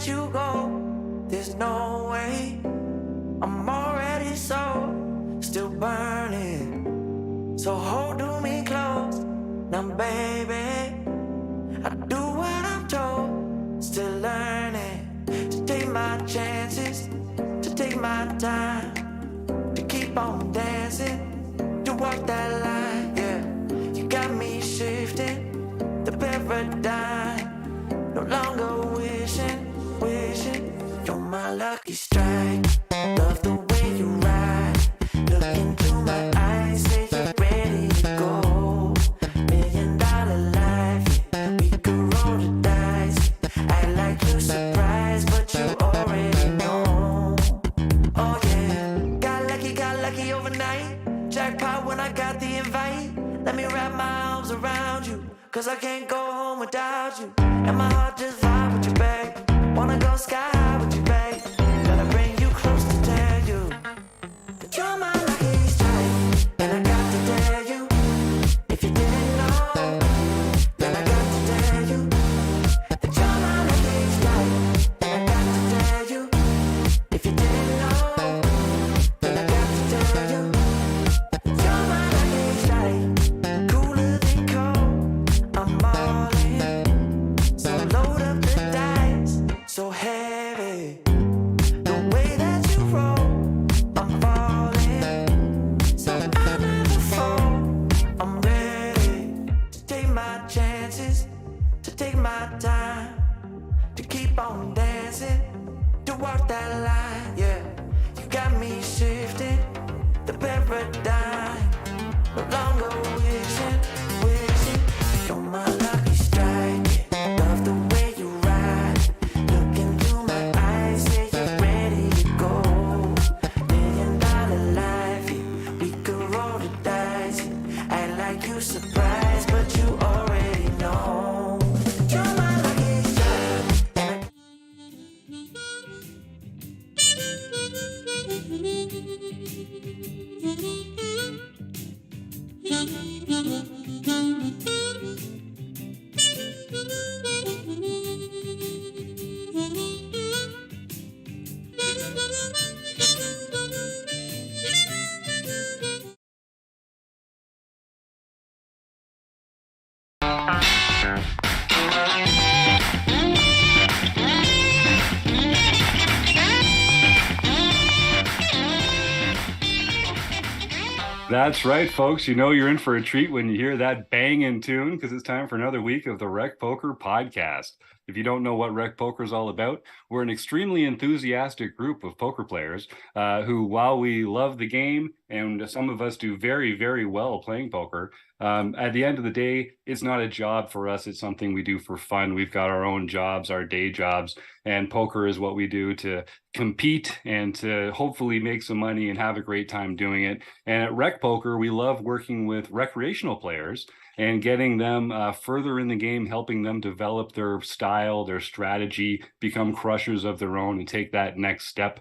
let you go. There's no way. I'm already so still burning. So hold to me close. Now, baby, I do what I'm told. Still learning to take my chances, to take my time, to keep on dancing, to walk that line. Yeah, you got me shifting the paradigm. No longer wishing, you're my lucky strike. Love the way you ride. Look into my eyes, say you're ready to go. $1 million life, yeah. We could roll the dice. Act like you surprised, but you already know. Oh yeah, got lucky overnight. Jackpot when I got the invite. Let me wrap my arms around you, cause I can't go home without you. And my heart just vibe with you, babe. Wanna go sky high with you, babe. Gotta bring you close to tell you that you're my lucky strike. And I got to tell you, if you didn't know, then I got to tell you that you're my lucky strike. And I got to tell you, if you didn't know, then I got to tell you that you're my lucky strike. Cooler than cold, I'm all in. So load up the dice, so heavy. The way that you roll, I'm falling. So I never fall. I'm ready to take my chances, to take my time, to keep on dancing, to walk that line. Yeah, you got me shifting the paradigm. No longer wishing, you're my lucky strike. Love the way you ride. Look into my eyes, say you're ready to go. $1 million life, yeah. We could roll the dice. Act like you surprised, but you already know. You're my lucky strike. And That's right, folks. You know you're in for a treat when you hear that banging tune, because it's time for another week of the RecPoker podcast. If you don't know what RecPoker is all about, we're an extremely enthusiastic group of poker players who, while we love the game and some of us do very, very well playing poker, at the end of the day, it's not a job for us. It's something we do for fun. We've got our own jobs, our day jobs, and poker is what we do to compete and to hopefully make some money and have a great time doing it. And at RecPoker, we love working with recreational players and getting them further in the game, helping them develop their style, their strategy, become crushers of their own, and take that next step.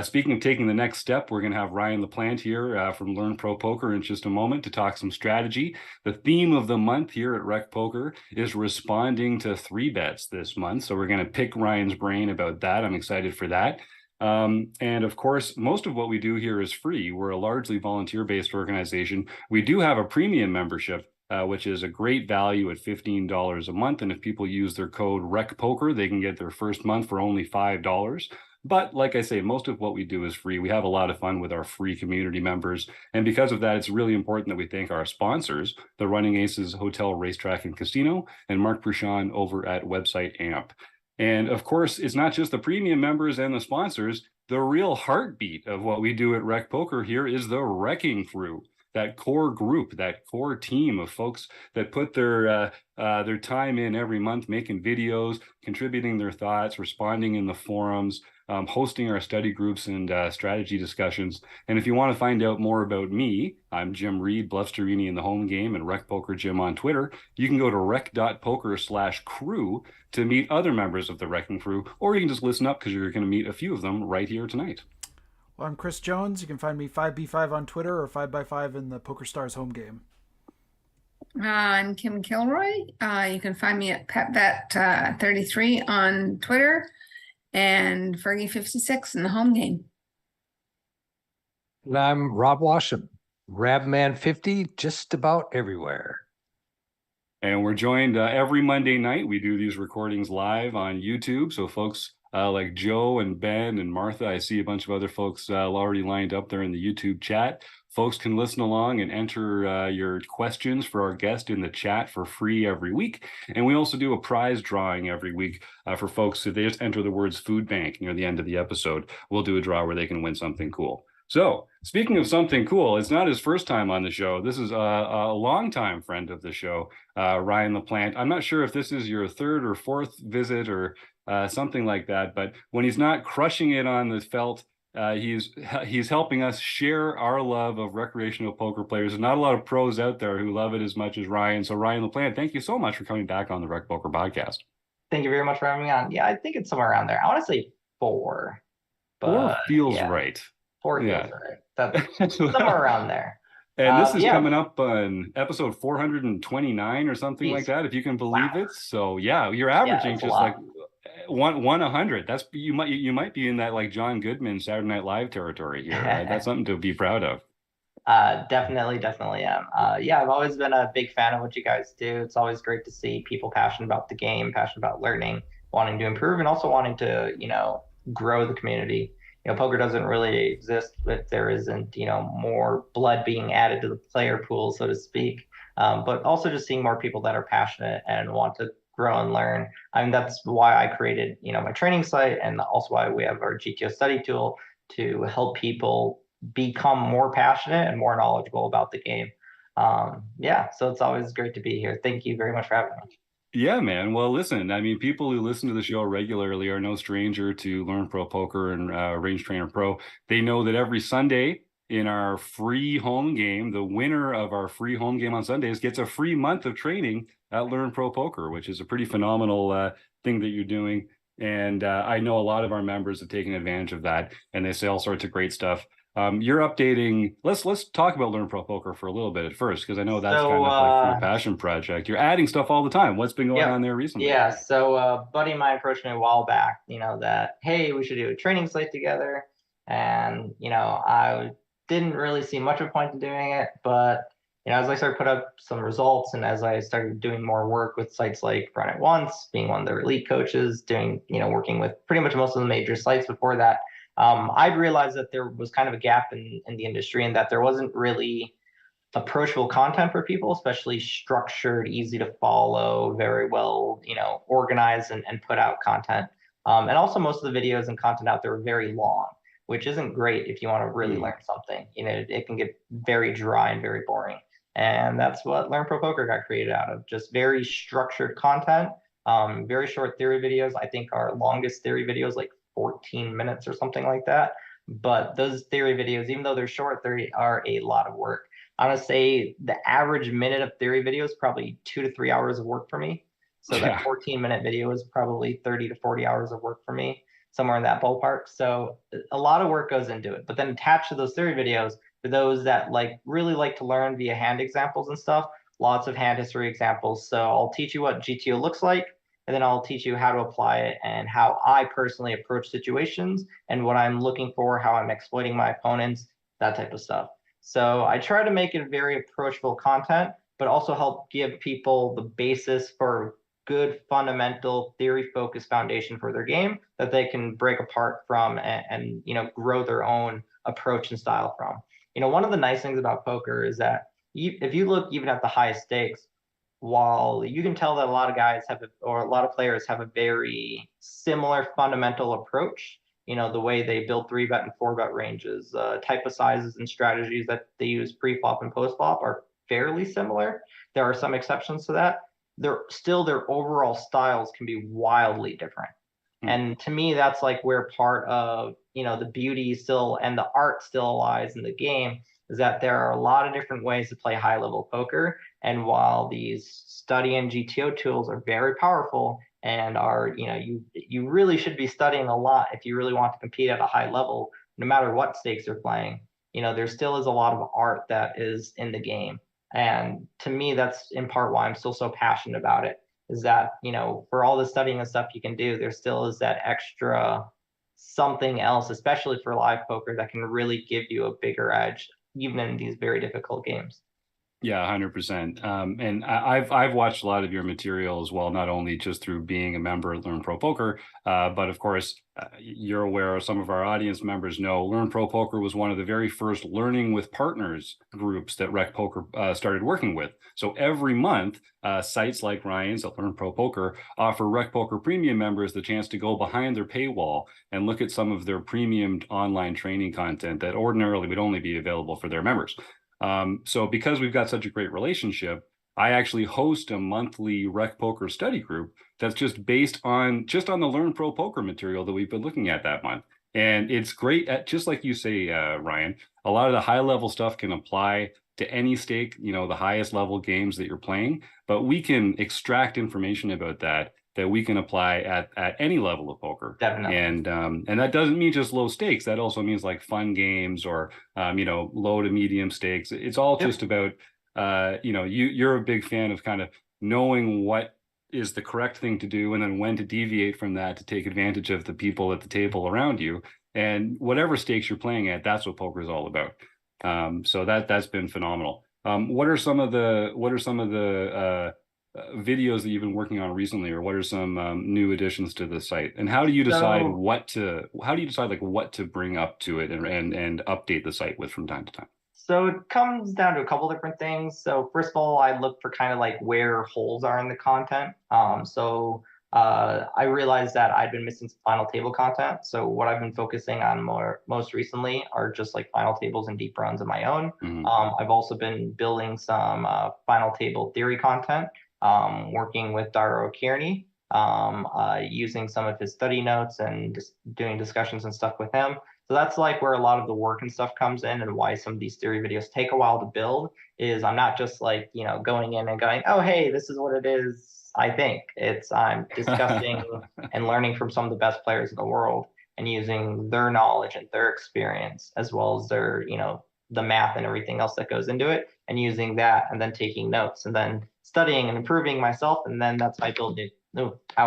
Speaking of taking the next step, we're going to have Ryan Laplante here from Learn Pro Poker in just a moment to talk some strategy. The theme of the month here at RecPoker is responding to 3-bets this month. So we're going to pick Ryan's brain about that. I'm excited for that. And of course, most of what we do here is free. We're a largely volunteer-based organization. We do have a premium membership, which is a great value at $15 a month. And if people use their code RecPoker, they can get their first month for only $5. But like I say, most of what we do is free. We have a lot of fun with our free community members. And because of that, it's really important that we thank our sponsors, the Running Aces Hotel, Racetrack, and Casino, and Mark Bruchon over at website AMP. And of course, it's not just the premium members and the sponsors. The real heartbeat of what we do at RecPoker here is the Wrecking Crew. That core group, that core team of folks that put their time in every month, making videos, contributing their thoughts, responding in the forums, hosting our study groups and strategy discussions. And if you want to find out more about me, I'm Jim Reid, Bluffsterini in the home game, and RecPoker Jim on Twitter. You can go to rec.poker/crew to meet other members of the Wrecking Crew, or you can just listen up because you're going to meet a few of them right here tonight. Well, I'm Chris Jones. You can find me 5B5 on Twitter or 5x5 in the PokerStars home game. I'm Kim Kilroy. You can find me at PetVet33 on Twitter. And Fergie56 in the home game. And I'm Rob Washam, Rabman50, just about everywhere. And we're joined every Monday night. We do these recordings live on YouTube. So folks like Joe and Ben and Martha, I see a bunch of other folks already lined up there in the YouTube chat. Folks can listen along and enter your questions for our guest in the chat for free every week. And we also do a prize drawing every week for folks. So they just enter the words food bank near the end of the episode. We'll do a draw where they can win something cool. So, speaking of something cool, it's not his first time on the show. This is a longtime friend of the show, Ryan Laplante. I'm not sure if this is your third or fourth visit or something like that, but when he's not crushing it on the felt, he's helping us share our love of recreational poker players. There's not a lot of pros out there who love it as much as Ryan. So, Ryan Laplante, thank you so much for coming back on the RecPoker podcast. Thank you very much for having me on. Yeah, I think it's somewhere around there. I want to say 4. But, Four feels right. 4 feels right. That's somewhere around there. And this is coming up on episode 429 or something like that, if you can believe it. So yeah, you're averaging just like one 100. That's you might be in that like John Goodman Saturday Night Live territory here. Right? That's something to be proud of. Definitely am. I've always been a big fan of what you guys do. It's always great to see people passionate about the game, passionate about learning, wanting to improve, and also wanting to, grow the community. Poker doesn't really exist if there isn't, more blood being added to the player pool, so to speak. But also just seeing more people that are passionate and want to grow and learn. I mean, that's why I created, my training site, and also why we have our GTO study tool to help people become more passionate and more knowledgeable about the game. So it's always great to be here. Thank you very much for having me. Yeah, man. Well, listen, I mean, people who listen to the show regularly are no stranger to Learn Pro Poker and Range Trainer Pro. They know that every Sunday in our free home game, the winner of our free home game on Sundays gets a free month of training at Learn Pro Poker, which is a pretty phenomenal thing that you're doing. And I know a lot of our members have taken advantage of that, and they say all sorts of great stuff. You're updating. Let's talk about Learn Pro Poker for a little bit at first, because I know that's kind of like your passion project. You're adding stuff all the time. What's been going on there recently? Yeah, so a buddy of mine approached me a while back, that, hey, we should do a training slate together. And, I didn't really see much of a point in doing it. But, as I started put up some results, and as I started doing more work with sites like Run It Once, being one of their elite coaches, doing, working with pretty much most of the major sites before that, I'd realized that there was kind of a gap in the industry, and that there wasn't really approachable content for people, especially structured, easy to follow, very well, organized and put out content. And also most of the videos and content out there are very long, which isn't great if you want to really learn something. It can get very dry and very boring. And that's what Learn Pro Poker got created out of, just very structured content, very short theory videos. I think our longest theory video is like 14 minutes or something like that. But those theory videos, even though they're short, they are a lot of work. I want to say the average minute of theory video is probably 2 to 3 hours of work for me. So that 14-minute video is probably 30 to 40 hours of work for me, somewhere in that ballpark. So a lot of work goes into it. But then attached to those theory videos, for those that really like to learn via hand examples and stuff, lots of hand history examples. So I'll teach you what GTO looks like, and then I'll teach you how to apply it and how I personally approach situations and what I'm looking for, how I'm exploiting my opponents, that type of stuff. So I try to make it very approachable content, but also help give people the basis for good fundamental theory-focused foundation for their game that they can break apart from and grow their own approach and style from. One of the nice things about poker is that if you look even at the highest stakes, while you can tell that a lot of guys a lot of players have a very similar fundamental approach, the way they build 3-bet and 4-bet ranges, type of sizes and strategies that they use pre-flop and post-flop are fairly similar. There are some exceptions to that. Their overall styles can be wildly different. And to me, that's like where part of, the beauty still and the art still lies in the game, is that there are a lot of different ways to play high level poker. And while these study and GTO tools are very powerful and are, you really should be studying a lot if you really want to compete at a high level, no matter what stakes you're playing, there still is a lot of art that is in the game. And to me, that's in part why I'm still so passionate about it, is that, you know, for all the studying and stuff you can do, there still is that extra something else, especially for live poker, that can really give you a bigger edge, even in these very difficult games. Yeah, 100%. And I've watched a lot of your material as well, not only just through being a member at Learn Pro Poker, but of course, you're aware, some of our audience members know Learn Pro Poker was one of the very first learning with partners groups that RecPoker started working with. So every month, sites like Ryan's at Learn Pro Poker offer RecPoker premium members the chance to go behind their paywall and look at some of their premium online training content that ordinarily would only be available for their members. So because we've got such a great relationship, I actually host a monthly RecPoker study group that's just based on the Learn Pro Poker material that we've been looking at that month. And it's great at, just like you say, Ryan, a lot of the high level stuff can apply to any stake, you know, the highest level games that you're playing, but we can extract information about that we can apply at any level of poker. Definitely. And that doesn't mean just low stakes. That also means like fun games or you know, low to medium stakes. It's all just about you know, you're a big fan of kind of knowing what is the correct thing to do and then when to deviate from that to take advantage of the people at the table around you. And whatever stakes you're playing at, that's what poker is all about. So that's been phenomenal. What are some of the videos that you've been working on recently, or what are some new additions to the site? And how do you decide what to bring up to it and update the site with from time to time? So it comes down to a couple different things. So first of all, I look for kind of like where holes are in the content. I realized that I'd been missing some final table content. So what I've been focusing on most recently are just like final tables and deep runs of my own. I've also been building some final table theory content, working with Daro Kearney, using some of his study notes and just doing discussions and stuff with him. So that's like where a lot of the work and stuff comes in, and why some of these theory videos take a while to build is I'm not just like, you know, going in and going, oh, hey, this is what it is. I think I'm discussing and learning from some of the best players in the world and using their knowledge and their experience, as well as their, you know, the math and everything else that goes into it, and using that and then taking notes and then studying and improving myself. And then that's how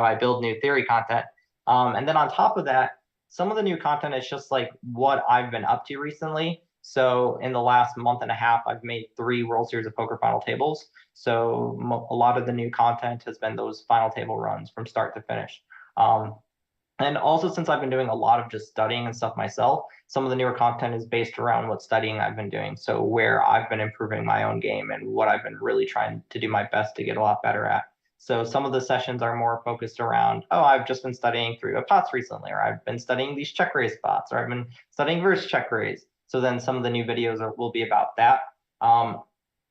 I build new theory content. And then on top of that, some of the new content is just like what I've been up to recently. So in the last month and a half, I've made 3 World Series of Poker final tables. So a lot of the new content has been those final table runs from start to finish. And also, since I've been doing a lot of just studying and stuff myself, some of the newer content is based around what studying I've been doing. So where I've been improving my own game and what I've been really trying to do my best to get a lot better at. So some of the sessions are more focused around, oh, I've just been studying 3-bet pots recently, or I've been studying these check raise spots, or I've been studying verse check raise. So then some of the new videos will be about that. And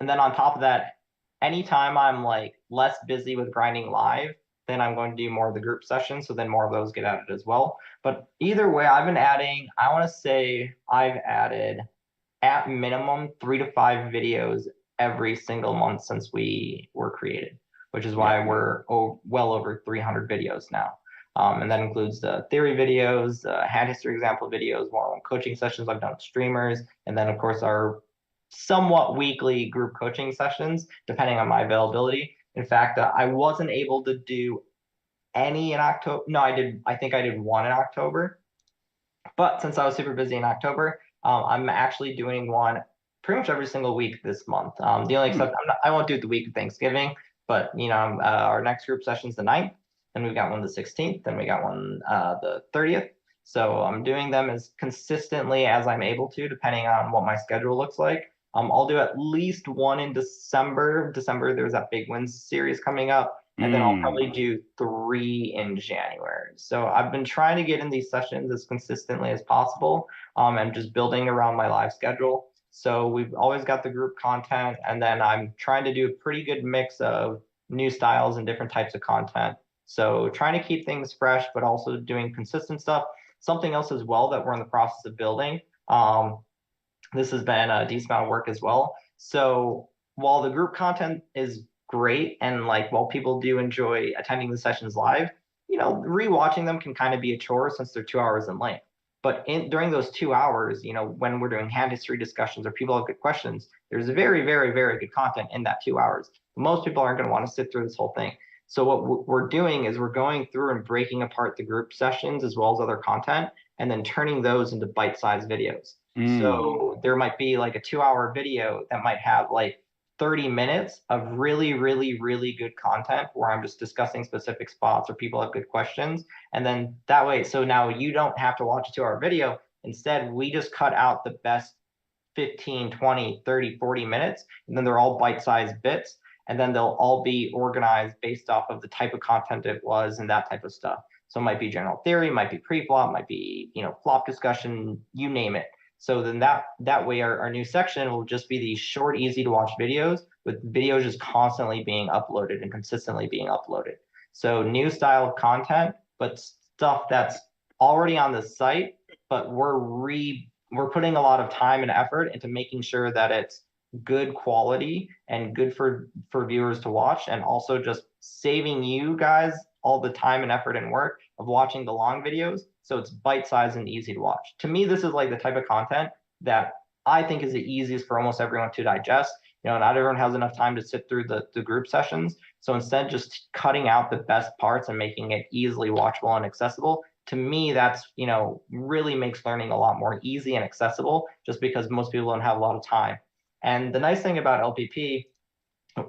then on top of that, anytime I'm like less busy with grinding live, then I'm going to do more of the group sessions. So then more of those get added as well. But either way, I've been adding, I want to say I've added at minimum 3 to 5 videos every single month since we were created, which is why we're well over 300 videos now. And that includes the theory videos, hand history example videos, one-on-one coaching sessions I've done with streamers, and then of course our somewhat weekly group coaching sessions, depending on my availability. In fact, I wasn't able to do any in October. No, I think I did one in October. But since I was super busy in October, I'm actually doing one pretty much every single week this month. The only exception, I won't do it the week of Thanksgiving, but you know, our next group session is the 9th, then we've got one the 16th, then we got one the 30th. So I'm doing them as consistently as I'm able to, depending on what my schedule looks like. I'll do at least one in December. There's that Big Wins series coming up. And then I'll probably do 3 in January. So I've been trying to get in these sessions as consistently as possible. And just building around my live schedule. So we've always got the group content. And then I'm trying to do a pretty good mix of new styles and different types of content. So trying to keep things fresh, but also doing consistent stuff. Something else as well that we're in the process of building. This has been a decent amount of work as well. So while the group content is great, and like while people do enjoy attending the sessions live, you know, rewatching them can kind of be a chore since they're 2 hours in length. But during those 2 hours, you know, when we're doing hand history discussions or people have good questions, there's very, very, very good content in that 2 hours. Most people aren't going to want to sit through this whole thing. So what we're doing is we're going through and breaking apart the group sessions as well as other content, and then turning those into bite-sized videos. So there might be like a 2-hour video that might have like 30 minutes of really, really, really good content where I'm just discussing specific spots or people have good questions. And then that way, so now you don't have to watch a 2-hour video. Instead, we just cut out the best 15, 20, 30, 40 minutes, and then they're all bite-sized bits. And then they'll all be organized based off of the type of content it was and that type of stuff. So it might be general theory, might be pre-flop, might be, flop discussion, you name it. So then that way our new section will just be these short, easy to watch videos with videos just constantly being uploaded and consistently being uploaded. So new style of content, but stuff that's already on the site, but we're putting a lot of time and effort into making sure that it's good quality and good for viewers to watch, and also just saving you guys all the time and effort and work of watching the long videos, so it's bite-sized and easy to watch. To me, this is like the type of content that I think is the easiest for almost everyone to digest. Not everyone has enough time to sit through the group sessions, so instead just cutting out the best parts and making it easily watchable and accessible, to me, that's, really makes learning a lot more easy and accessible, just because most people don't have a lot of time. And the nice thing about LPP,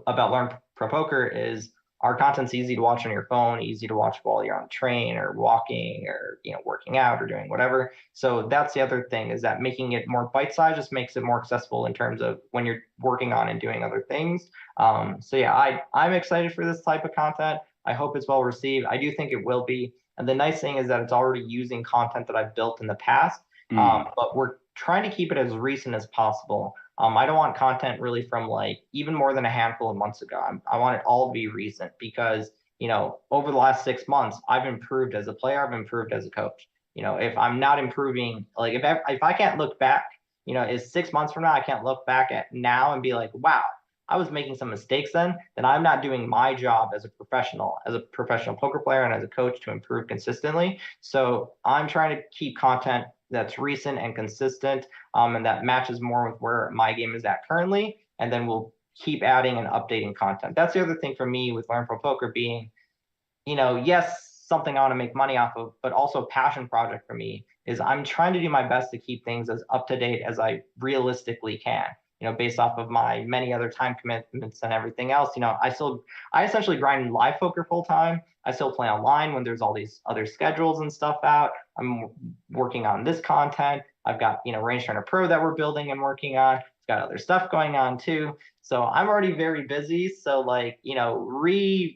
about Learn Pro Poker, is our content's easy to watch on your phone, easy to watch while you're on a train or walking or working out or doing whatever. So that's the other thing, is that making it more bite-sized just makes it more accessible in terms of when you're working on and doing other things. So yeah, I'm excited for this type of content. I hope it's well received. I do think it will be. And the nice thing is that it's already using content that I've built in the past, but we're trying to keep it as recent as possible. I don't want content really from like even more than a handful of months ago. I want it all to be recent, because, over the last 6 months, I've improved as a player, I've improved as a coach. If I'm not improving, like if I can't look back, is 6 months from now, I can't look back at now and be like, wow, I was making some mistakes then I'm not doing my job as a professional poker player and as a coach to improve consistently. So I'm trying to keep content that's recent and consistent, and that matches more with where my game is at currently. And then we'll keep adding and updating content. That's the other thing for me with Learn Pro Poker being, yes, something I want to make money off of, but also a passion project for me, is I'm trying to do my best to keep things as up to date as I realistically can. Based off of my many other time commitments and everything else. I essentially grind live poker full time. I still play online when there's all these other schedules and stuff out. I'm working on this content. I've got, Range Trainer Pro that we're building and working on. It's got other stuff going on too. So I'm already very busy. So like,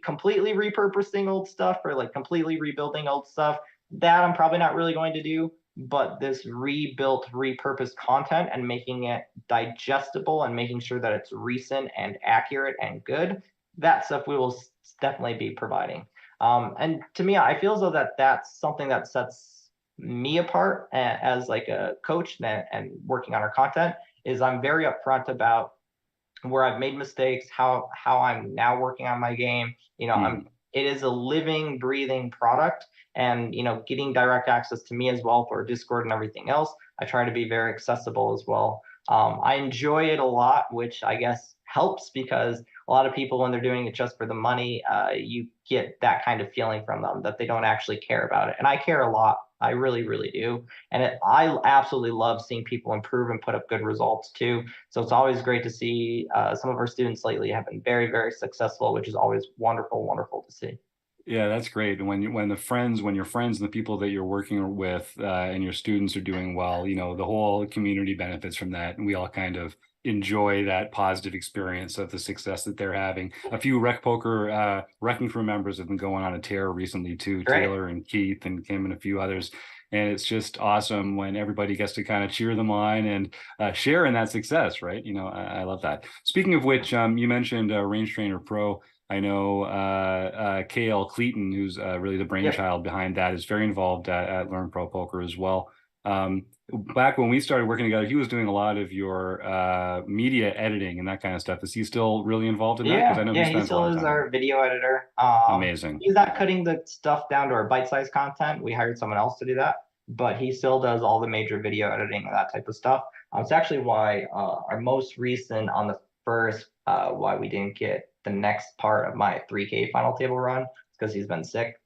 completely repurposing old stuff or like completely rebuilding old stuff, that I'm probably not really going to do. But this rebuilt, repurposed content and making it digestible and making sure that it's recent and accurate and good, that stuff we will definitely be providing. And to me, I feel as though that's something that sets me apart as like a coach and working on our content, is I'm very upfront about where I've made mistakes, how I'm now working on my game. It is a living, breathing product. And, getting direct access to me as well for Discord and everything else, I try to be very accessible as well. I enjoy it a lot, which I guess helps, because a lot of people, when they're doing it just for the money, you get that kind of feeling from them that they don't actually care about it. And I care a lot. I really, really do. And I absolutely love seeing people improve and put up good results too. So it's always great to see some of our students lately have been very, very successful, which is always wonderful, wonderful to see. Yeah, that's great. And when your friends and the people that you're working with and your students are doing well, the whole community benefits from that. And we all kind of enjoy that positive experience of the success that they're having. A few RecPoker Wrecking Crew members have been going on a tear recently too, Great. Taylor and Keith and Kim and a few others. And it's just awesome when everybody gets to kind of cheer them on and share in that success, right? I love that. Speaking of which, you mentioned Range Trainer Pro. I know KL Cleeton, who's really the brainchild behind that, is very involved at Learn Pro Poker as well. Back when we started working together, he was doing a lot of your media editing and that kind of stuff. Is he still really involved in that? Yeah, I know he still is our video editor. Amazing. He's not cutting the stuff down to our bite-sized content. We hired someone else to do that, but he still does all the major video editing and that type of stuff. It's actually why our most recent on the first, why we didn't get the next part of my 3K final table run because he's been sick.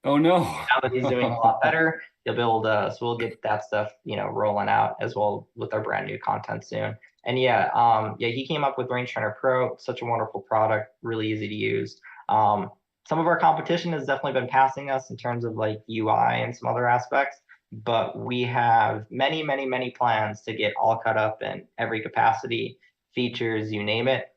Oh no. Now that he's doing a lot better, he'll be able to. So we'll get that stuff, rolling out as well with our brand new content soon. And he came up with Range Trainer Pro. Such a wonderful product, really easy to use. Some of our competition has definitely been passing us in terms of like UI and some other aspects, but we have many, many, many plans to get all cut up in every capacity, features, you name it.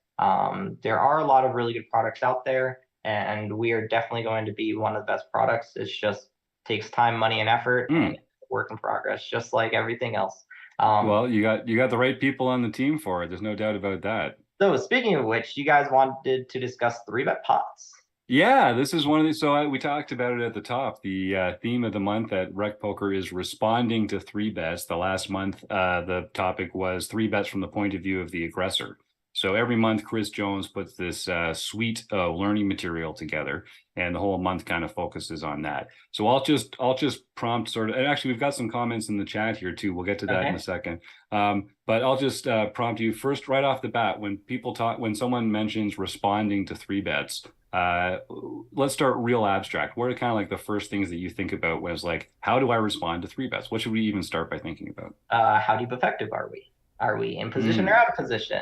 There are a lot of really good products out there, and we are definitely going to be one of the best products. It just takes time, money, and effort, and work in progress, just like everything else. Well, you got the right people on the team for it. There's no doubt about that. So speaking of which, you guys wanted to discuss 3-bet pots. Yeah, this is one of these. So we talked about it at the top. The theme of the month at RecPoker is responding to 3-bets. The last month, the topic was 3-bets from the point of view of the aggressor. So every month, Chris Jones puts this suite of learning material together, and the whole month kind of focuses on that. So I'll just prompt sort of, and actually we've got some comments in the chat here too. We'll get to that in a second. But I'll just prompt you first right off the bat when someone mentions responding to 3-bets. Let's start real abstract. What are kind of like the first things that you think about when it's like, how do I respond to 3-bets? What should we even start by thinking about? How deep effective are we? Are we in position or out of position?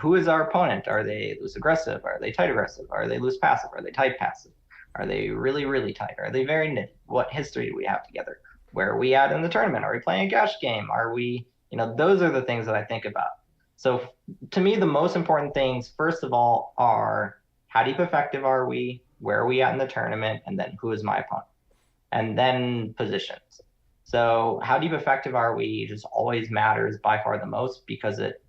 Who is our opponent? Are they loose aggressive? Are they tight aggressive? Are they loose passive? Are they tight passive? Are they really, really tight? Are they very knit? What history do we have together? Where are we at in the tournament? Are we playing a gash game? Are we, those are the things that I think about. So to me, the most important things, first of all, are how deep effective are we? Where are we at in the tournament? And then who is my opponent? And then positions. So how deep effective are we just always matters by far the most, because it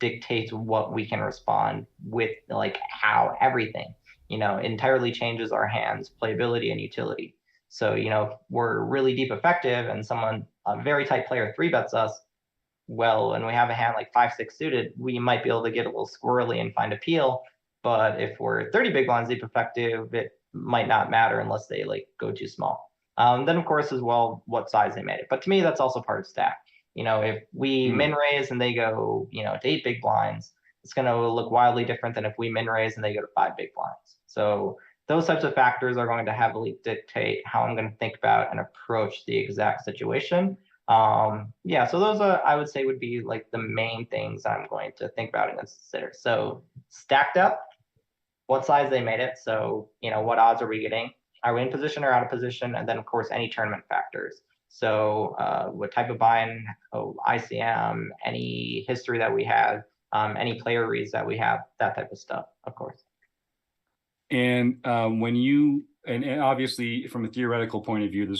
dictates what we can respond with, like how everything, entirely changes our hands, playability and utility. So, if we're really deep effective and a very tight player 3-bets us, well, and we have a hand like 5-6 suited, we might be able to get a little squirrely and find appeal. But if we're 30 big blinds deep effective, it might not matter unless they go too small. Then of course as well, what size they made it. But to me, that's also part of stack. If we min raise and they go, to 8 big blinds, it's going to look wildly different than if we min raise and they go to 5 big blinds. So those types of factors are going to heavily dictate how I'm going to think about and approach the exact situation. So those I would say would be like the main things I'm going to think about and consider. So stacked up, what size they made it. So, what odds are we getting? Are we in position or out of position? And then of course, any tournament factors. So what type of buy-in, ICM, any history that we have, any player reads that we have, that type of stuff, of course. And and obviously from a theoretical point of view,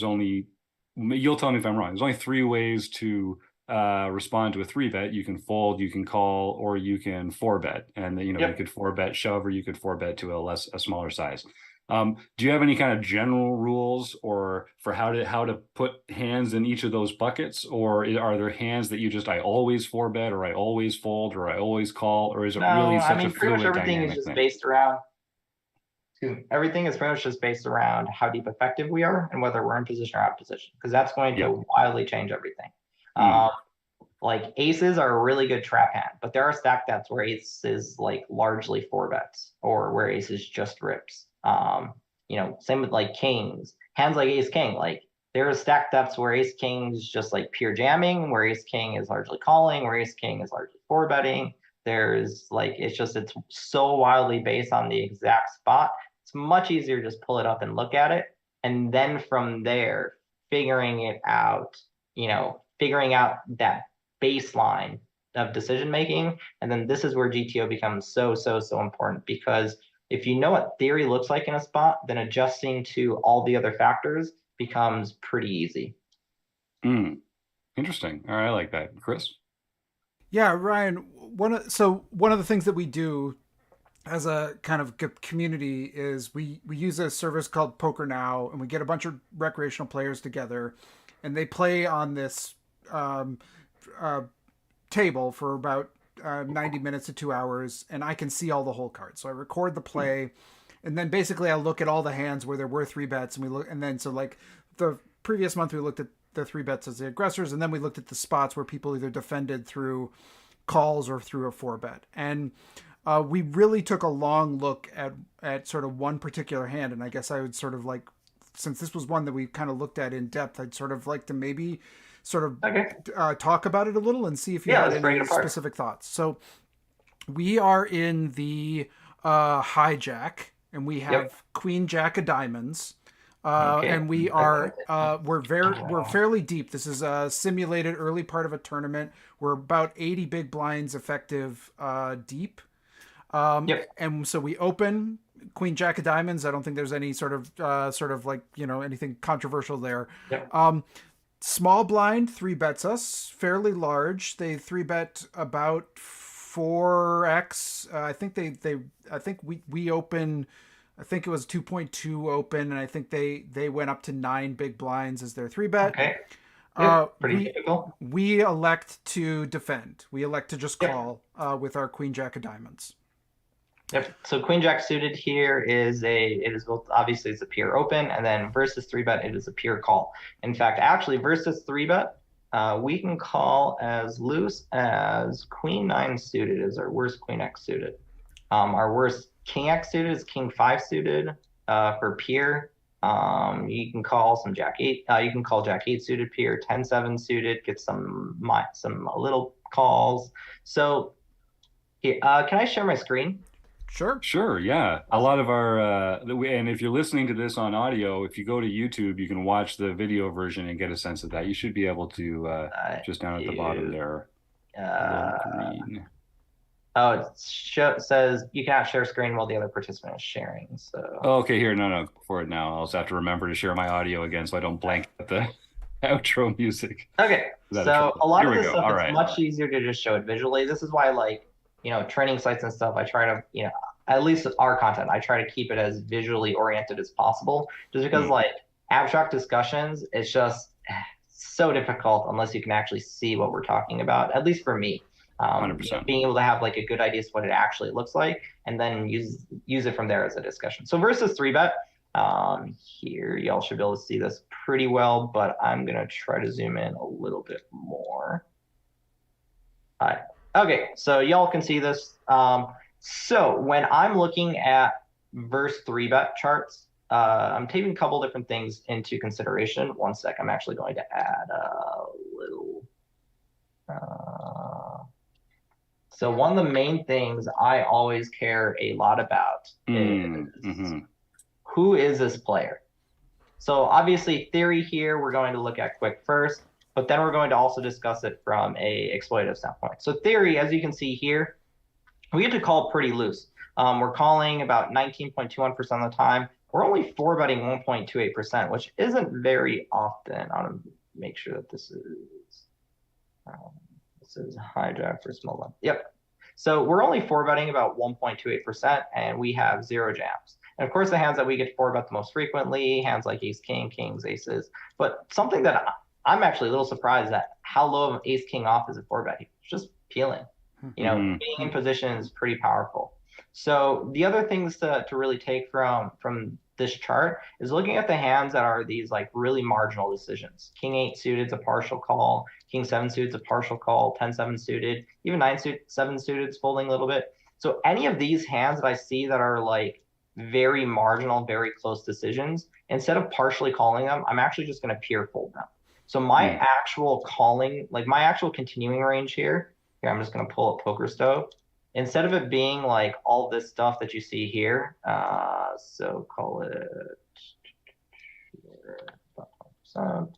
you'll tell me if I'm wrong, there's only 3 ways to respond to a 3-bet. You can fold, you can call, or you can 4-bet. And you could 4-bet shove, or you could 4-bet to a smaller size. Do you have any kind of general rules or for how to put hands in each of those buckets, or are there hands that I always 4-bet, or I always fold, or I always call, or is it really such a fluid dynamic thing? Everything is pretty much just based around how deep effective we are and whether we're in position or out of position, because that's going to wildly change everything. Like aces are a really good trap hand, but there are stack depths where ace is largely 4-bets, or where ace is just rips. Same with kings, hands like ace king. There are stack depths where ace king is just pure jamming, where ace king is largely calling, where ace king is largely 4-betting. There's it's so wildly based on the exact spot. It's much easier to just pull it up and look at it, and then from there figuring out that baseline of decision making. And then this is where GTO becomes so important, because if you know what theory looks like in a spot, then adjusting to all the other factors becomes pretty easy. Interesting. All right, I like that. Chris? Yeah, Ryan, one of the things that we do as a kind of community is we use a service called Poker Now, and we get a bunch of recreational players together, and they play on this table for about 90 minutes to 2 hours, and I can see all the hole cards. So I record the play, and then basically I look at all the hands where there were 3-bets, and then the previous month we looked at the 3-bets as the aggressors, and then we looked at the spots where people either defended through calls or through a 4-bet. And we really took a long look at sort of one particular hand, and I guess I would sort of like, since this was one that we kind of looked at in depth, I'd sort of like to maybe sort of Okay. talk about it a little and see if you Yeah, had let's break any it apart. specific thoughts. So we are in the hijack, and we have Queen Jack of Diamonds. Okay. And we are we're fairly deep. This is a simulated early part of a tournament. We're about 80 big blinds effective deep. And so we open Queen Jack of Diamonds. I don't think there's any sort of like, anything controversial there. Yep. Small blind 3-bets us, fairly large. They 3-bet about 4x. I think we open. I think it was 2.2 open, and I think they went up to 9 big blinds as their 3-bet. Okay. Yep, pretty typical. We elect to defend. We elect to just call with our Queen Jack of Diamonds. Yep. So Queen Jack suited here it is both, obviously it's a pure open, and then versus 3-bet it is a pure call. In fact, actually versus 3-bet, we can call as loose as Queen 9 suited is our worst Queen X suited. Our worst King X suited is King 5 suited for pure. You can call some Jack 8. You can call Jack 8 suited pure, 10-7 suited, get some little calls. So here, can I share my screen? Sure. Yeah. A lot of our and if you're listening to this on audio, if you go to YouTube, you can watch the video version and get a sense of that. You should be able to just down at the bottom there. Green. Oh, it says you cannot share screen while the other participant is sharing. So. Oh, okay, here, no, for it now. I'll just have to remember to share my audio again so I don't blank at the outro music. Okay, so a lot of this stuff All is much easier to just show it visually. This is why, like, training sites and stuff, I try to, at least our content, I try to keep it as visually oriented as possible, just because like abstract discussions, it's just so difficult unless you can actually see what we're talking about, at least for me. 100%. Being able to have like a good idea of what it actually looks like, and then use it from there as a discussion. So versus 3-bet, here y'all should be able to see this pretty well, but I'm gonna try to zoom in a little bit more. All right. Okay, so y'all can see this. So when I'm looking at verse 3-bet charts, I'm taking a couple different things into consideration. One sec, I'm actually going to add a little. So one of the main things I always care a lot about is who is this player? So obviously theory here, we're going to look at quick first, but then we're going to also discuss it from a exploitative standpoint. So theory, as you can see here, we get to call pretty loose. We're calling about 19.21% of the time. We're only 4-betting 1.28%, which isn't very often. I want to make sure that this is hijack for small blind. Yep. So we're only 4-betting about 1.28%, and we have 0 jams. And of course, the hands that we get 4-bet the most frequently, hands like ace king, kings, aces. But something that I'm actually a little surprised at how low of ace king off is a 4-bet. It's just peeling. Being in position is pretty powerful. So the other things to really take from this chart is looking at the hands that are these like really marginal decisions. King 8 suited is a partial call. King 7 suited is a partial call. 10-7 suited, even 9-7 suited is folding a little bit. So any of these hands that I see that are like very marginal, very close decisions, instead of partially calling them, I'm actually just going to pure fold them. So my actual calling, like my actual continuing range here, I'm just going to pull up Poker Stove. Instead of it being like all this stuff that you see here, so call it 5%.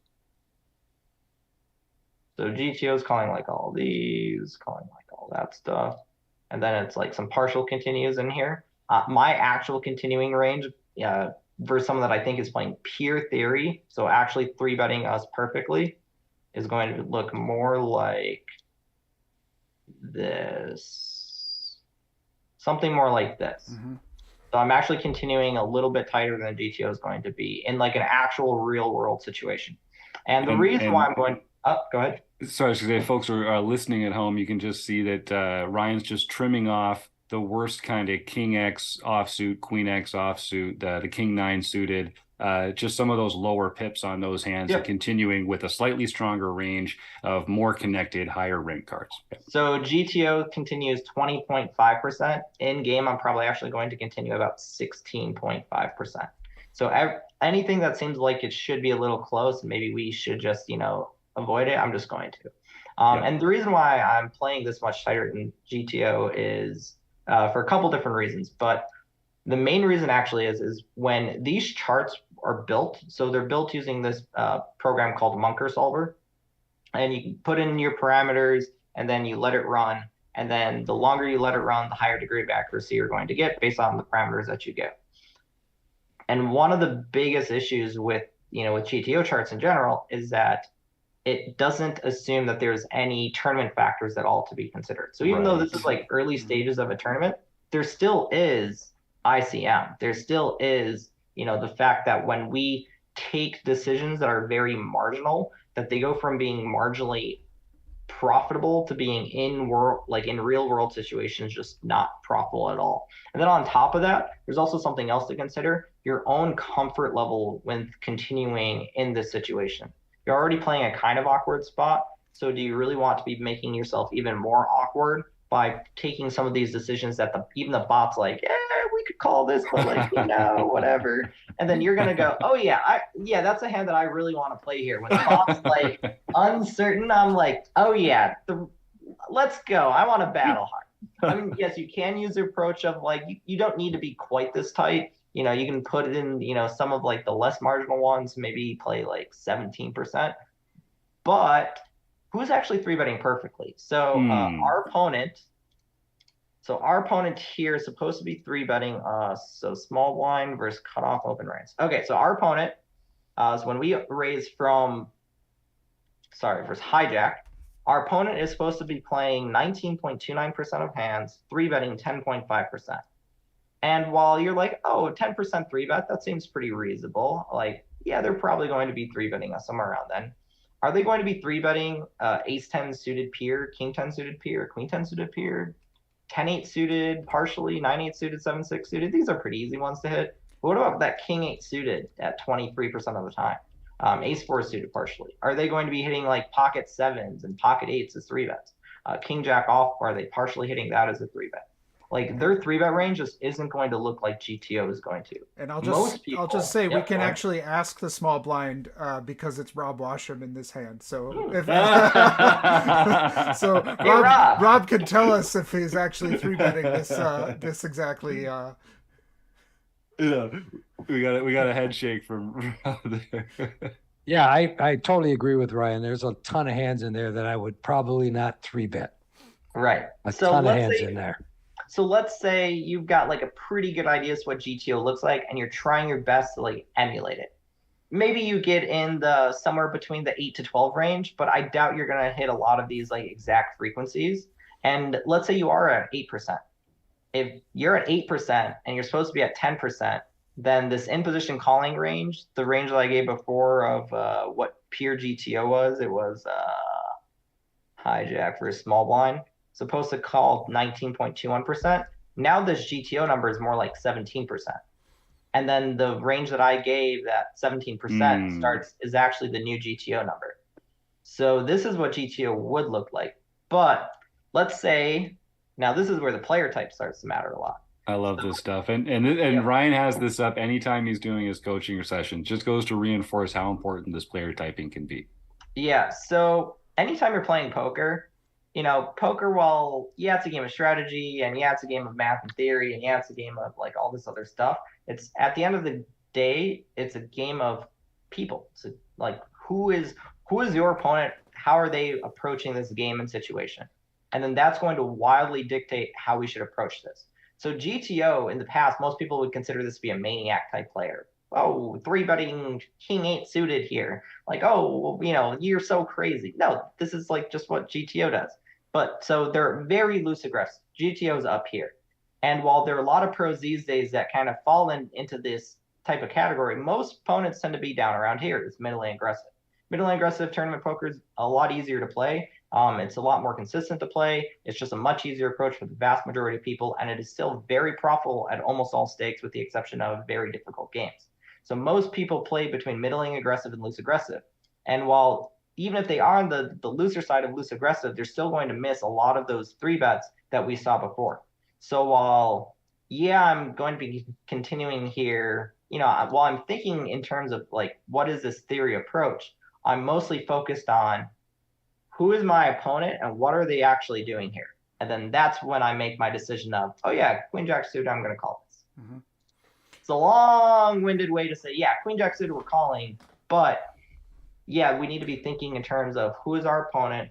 So GTO is calling like all these, calling like all that stuff. And then it's like some partial continues in here. My actual continuing range, versus someone that I think is playing pure theory, so actually 3-betting us perfectly, is going to look more like this, something more like this. So I'm actually continuing a little bit tighter than the GTO is going to be in like an actual real world situation. And the reason why I'm going, go ahead. Sorry, if folks are listening at home, you can just see that Ryan's just trimming off the worst kind of King X offsuit, Queen X offsuit, the King 9 suited, just some of those lower pips on those hands, Yep. and continuing with a slightly stronger range of more connected, higher rank cards. So GTO continues 20.5%. In game, I'm probably actually going to continue about 16.5%. So anything that seems like it should be a little close, maybe we should just, avoid it, I'm just going to. And the reason why I'm playing this much tighter than GTO is for a couple different reasons. But the main reason actually is when these charts are built, so they're built using this program called Munker Solver. And you can put in your parameters and then you let it run. And then the longer you let it run, the higher degree of accuracy you're going to get based on the parameters that you give. And one of the biggest issues with GTO charts in general is that it doesn't assume that there's any tournament factors at all to be considered. So even though this is like early stages of a tournament, there still is ICM. There still is, the fact that when we take decisions that are very marginal, that they go from being marginally profitable to being in real world situations just not profitable at all. And then on top of that, there's also something else to consider: your own comfort level when continuing in this situation. You're already playing a kind of awkward spot, so do you really want to be making yourself even more awkward by taking some of these decisions that even the bot's like, yeah, we could call this, but whatever. And then you're gonna go, oh yeah, that's a hand that I really want to play here. When the bot's like uncertain, I'm like, oh yeah, let's go. I want to battle hard. I mean, yes, you can use the approach of like, you don't need to be quite this tight. You can put it in, some of like the less marginal ones, maybe play like 17%. But who's actually 3-betting perfectly? So our opponent here is supposed to be 3-betting us. So small blind versus cutoff open range. Okay, so our opponent is when we raise versus hijack, our opponent is supposed to be playing 19.29% of hands, 3-betting 10.5%. And while you're like, oh, 10% 3-bet, that seems pretty reasonable. Like, yeah, they're probably going to be 3-betting us somewhere around then. Are they going to be 3-betting ace-10 suited peer, king-10 suited peer, queen-10 suited peer, 10-8 suited partially, 9-8 suited, 7-6 suited? These are pretty easy ones to hit. But what about that king-8 suited at 23% of the time? Ace-4 suited partially. Are they going to be hitting like pocket 7s and pocket 8s as 3-bets? King-jack off, are they partially hitting that as a 3-bet? Like their 3-bet range just isn't going to look like GTO is going to. And I'll just say we can actually ask the small blind because it's Rob Washam in this hand. So Rob can tell us if he's actually 3-betting this exactly. Yeah, we got a head shake from Rob there. Yeah, I totally agree with Ryan. There's a ton of hands in there that I would probably not 3-bet. Right. A ton of hands in there. So let's say you've got like a pretty good idea as to what GTO looks like, and you're trying your best to like emulate it. Maybe you get in the somewhere between the 8 to 12 range, but I doubt you're gonna hit a lot of these like exact frequencies. And let's say you are at 8%. If you're at 8% and you're supposed to be at 10%, then this in position calling range, the range that I gave before of what pure GTO was, it was hijack versus small blind. Supposed to call 19.21%. Now this GTO number is more like 17%. And then the range that I gave, that 17% is actually the new GTO number. So this is what GTO would look like. But let's say, now this is where the player type starts to matter a lot. I love this stuff. And Ryan has this up anytime he's doing his coaching or session. Just goes to reinforce how important this player typing can be. Yeah, so anytime you're playing poker, poker, well, yeah, it's a game of strategy, and yeah, it's a game of math and theory, and yeah, it's a game of like all this other stuff. It's at the end of the day, it's a game of people. So like who is your opponent? How are they approaching this game and situation? And then that's going to wildly dictate how we should approach this. So GTO in the past, most people would consider this to be a maniac type player. Oh, 3-betting king-8 suited here. Like, oh, you're so crazy. No, this is like just what GTO does. But so they're very loose aggressive. GTO's up here. And while there are a lot of pros these days that kind of fall into this type of category, most opponents tend to be down around here. It's middle-lane aggressive. Middle-lane aggressive tournament poker is a lot easier to play. It's a lot more consistent to play. It's just a much easier approach for the vast majority of people, and it is still very profitable at almost all stakes with the exception of very difficult games. So most people play between middling aggressive and loose aggressive. And while even if they are on the looser side of loose aggressive, they're still going to miss a lot of those 3-bets that we saw before. So while, yeah, I'm going to be continuing here, while I'm thinking in terms of like, what is this theory approach, I'm mostly focused on who is my opponent and what are they actually doing here? And then that's when I make my decision of, oh yeah, Queen Jack suited, I'm going to call this. Mm-hmm. It's a long-winded way to say, yeah, Queen Jack suited we're calling, but yeah, we need to be thinking in terms of who is our opponent,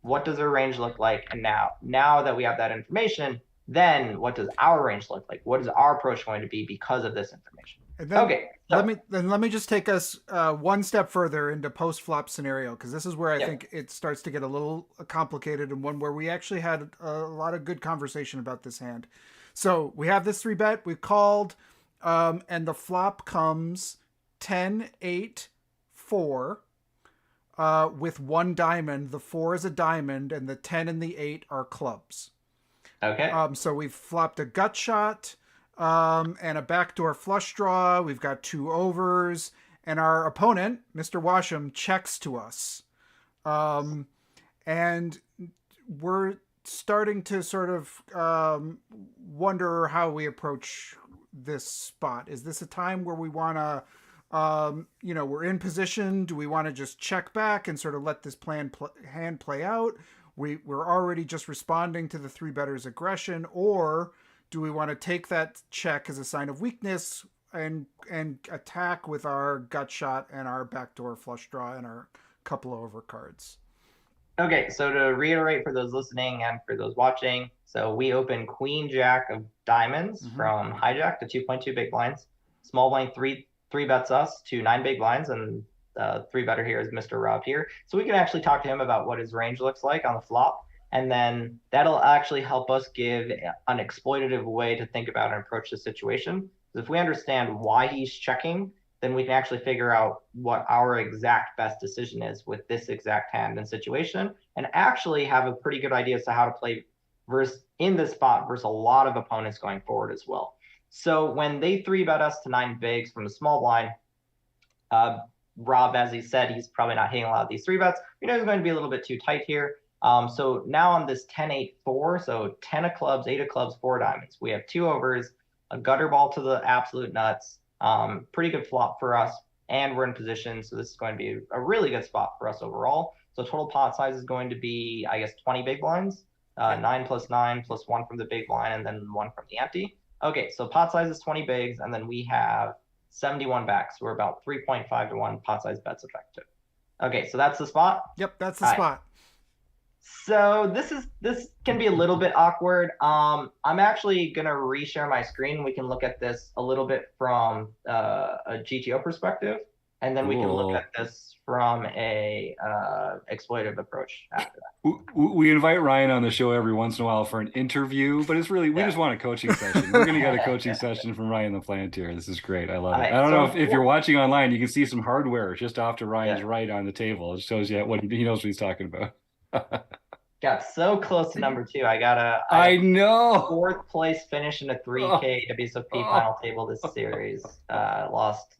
what does their range look like, and now that we have that information, then what does our range look like? What is our approach going to be because of this information? And then, okay, so let me just take us one step further into post-flop scenario, because this is where I think it starts to get a little complicated, and one where we actually had a lot of good conversation about this hand. So we have this 3-bet, we called, and the flop comes 10-8-4 with 1 diamond. The 4 is a diamond, and the 10 and the 8 are clubs. Okay. So we've flopped a gut shot and a backdoor flush draw. We've got 2 overs, and our opponent, Mr. Washam, checks to us. And we're starting to sort of wonder how we approach this spot. Is this a time where we want to, we're in position? Do we want to just check back and sort of let this hand play out? We're already just responding to the 3-better's aggression, or do we want to take that check as a sign of weakness and attack with our gut shot and our backdoor flush draw and our couple of over cards? Okay, so to reiterate for those listening and for those watching, so we open Queen Jack of diamonds from hijack to 2.2 big blinds. Small blind 3 bets us to 9 big blinds, and 3-better here is Mr. Rob here. So we can actually talk to him about what his range looks like on the flop, and then that'll actually help us give an exploitative way to think about and approach the situation. Because if we understand why he's checking, then we can actually figure out what our exact best decision is with this exact hand and situation, and actually have a pretty good idea as to how to play in this spot versus a lot of opponents going forward as well. So when they 3-bet us to 9 bigs from the small blind, Rob, as he said, he's probably not hitting a lot of these 3-bets. He's going to be a little bit too tight here. So now on this 10-8-4, so 10 of clubs, 8 of clubs, 4 diamonds. We have 2 overs, a gutter ball to the absolute nuts. Pretty good flop for us, and we're in position. So this is going to be a really good spot for us overall. So total pot size is going to be, I guess, 20 big blinds, 9 plus 9 plus 1 from the big blind, and then 1 from the empty. Okay, so pot size is 20 bigs, and then we have 71 backs. We're about 3.5 to 1 pot size bets effective. Okay, so that's the spot? Yep, that's the spot. So this can be a little bit awkward. I'm actually going to reshare my screen. We can look at this a little bit from a GTO perspective, and then we can look at this from a exploitative approach after that. We invite Ryan on the show every once in a while for an interview, but it's really, we just want a coaching session. We're going to get a coaching session from Ryan Laplante here. This is great. I love it. I don't know if you're watching online, you can see some hardware just off to Ryan's right on the table. It shows you what he knows what he's talking about. Got so close to number 2. I know 4th place finish in a 3K WSOP final table this series. Lost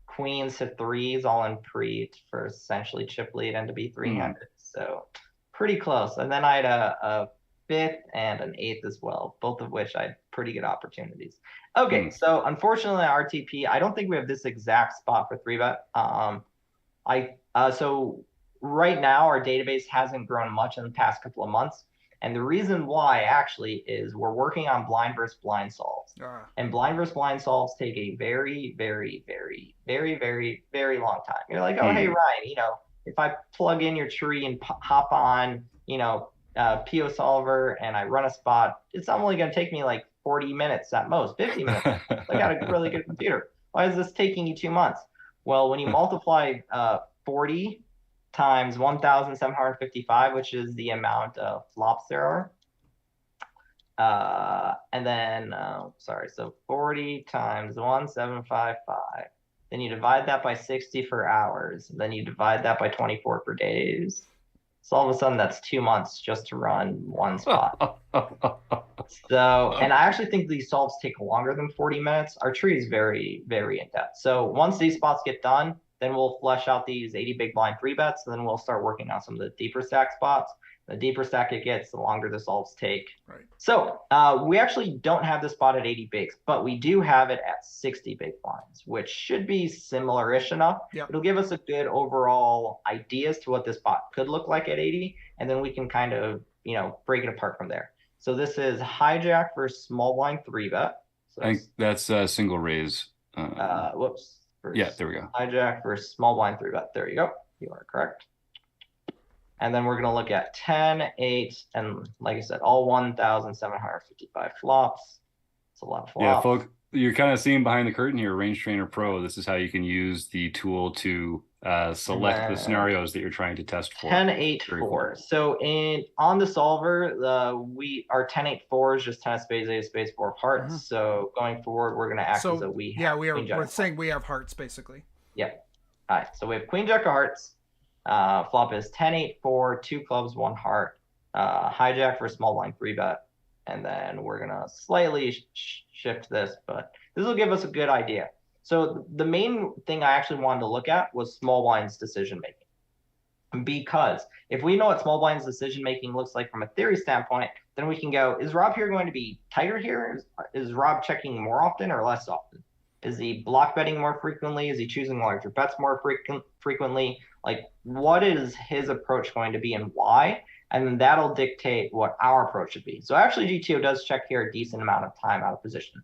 queens to 3s all in pre for essentially chip lead and to be 300. So pretty close. And then I had a 5th and an 8th as well, both of which I had pretty good opportunities. Okay, so unfortunately RTP, I don't think we have this exact spot for 3-bet. So right now, our database hasn't grown much in the past couple of months. And the reason why actually is we're working on blind versus blind solves. And blind versus blind solves take a very, very, very, very, very, very long time. You're like, oh, hey, Ryan, if I plug in your tree and hop on, PO solver and I run a spot, it's only going to take me like 40 minutes at most, 50 minutes. I got a really good computer. Why is this taking you 2 months? Well, when you multiply 40 times 1,755, which is the amount of flops there are. And then, so 40 times 1,755. Then you divide that by 60 for hours. Then you divide that by 24 for days. So all of a sudden that's 2 months just to run one spot. So, and I actually think these solves take longer than 40 minutes. Our tree is very, very in depth. So once these spots get done, then we'll flesh out these 80 big blind 3-bets, and then we'll start working on some of the deeper stack spots. The deeper stack it gets, the longer the solves take. Right. So we actually don't have this spot at 80 bigs, but we do have it at 60 big blinds, which should be similar-ish enough. Yep. It'll give us a good overall idea as to what this spot could look like at 80, and then we can kind of, break it apart from there. So this is hijack versus small blind 3-bet. So I think that's single raise. whoops. Yeah, there we go. Hijack versus small blind 3-bet. There you go. You are correct. And then we're going to look at 10, 8, and like I said, all 1,755 flops. It's a lot of flops. Yeah, folks, you're kind of seeing behind the curtain here, Range Trainer Pro. This is how you can use the tool to select the scenarios that you're trying to test for. 10, 8, 4. So on the solver, our 10, 8, 4 is just 10 of spades, 8 of spades, 4 of hearts. So going forward, we're going to act as though we have we're saying we have hearts basically. Yep. All right. So we have queen jack of hearts. Flop is 10, 8, 4, 2 clubs, 1 heart. Hijack for small blind 3-bet. And then we're going to slightly shift this, but this will give us a good idea. So the main thing I actually wanted to look at was small blind's decision making. Because if we know what small blind's decision making looks like from a theory standpoint, then we can go, is Rob here going to be tighter here? Is Rob checking more often or less often? Is he block betting more frequently? Is he choosing larger bets more frequently? Like, what is his approach going to be and why? And then that'll dictate what our approach should be. So actually, GTO does check here a decent amount of time out of position.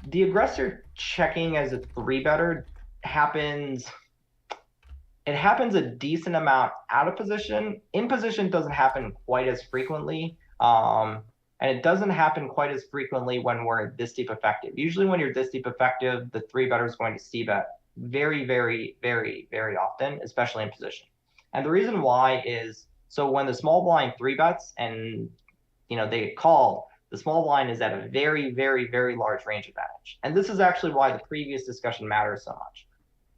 The aggressor checking as a 3-better happens. It happens a decent amount out of position. In position doesn't happen quite as frequently. And it doesn't happen quite as frequently when we're this deep effective. Usually when you're this deep effective, the 3-better is going to c-bet very, very, very, very often, especially in position. And the reason why is, so when the small blind 3-bets and, they get called, the small blind is at a very, very, very large range advantage. And this is actually why the previous discussion matters so much.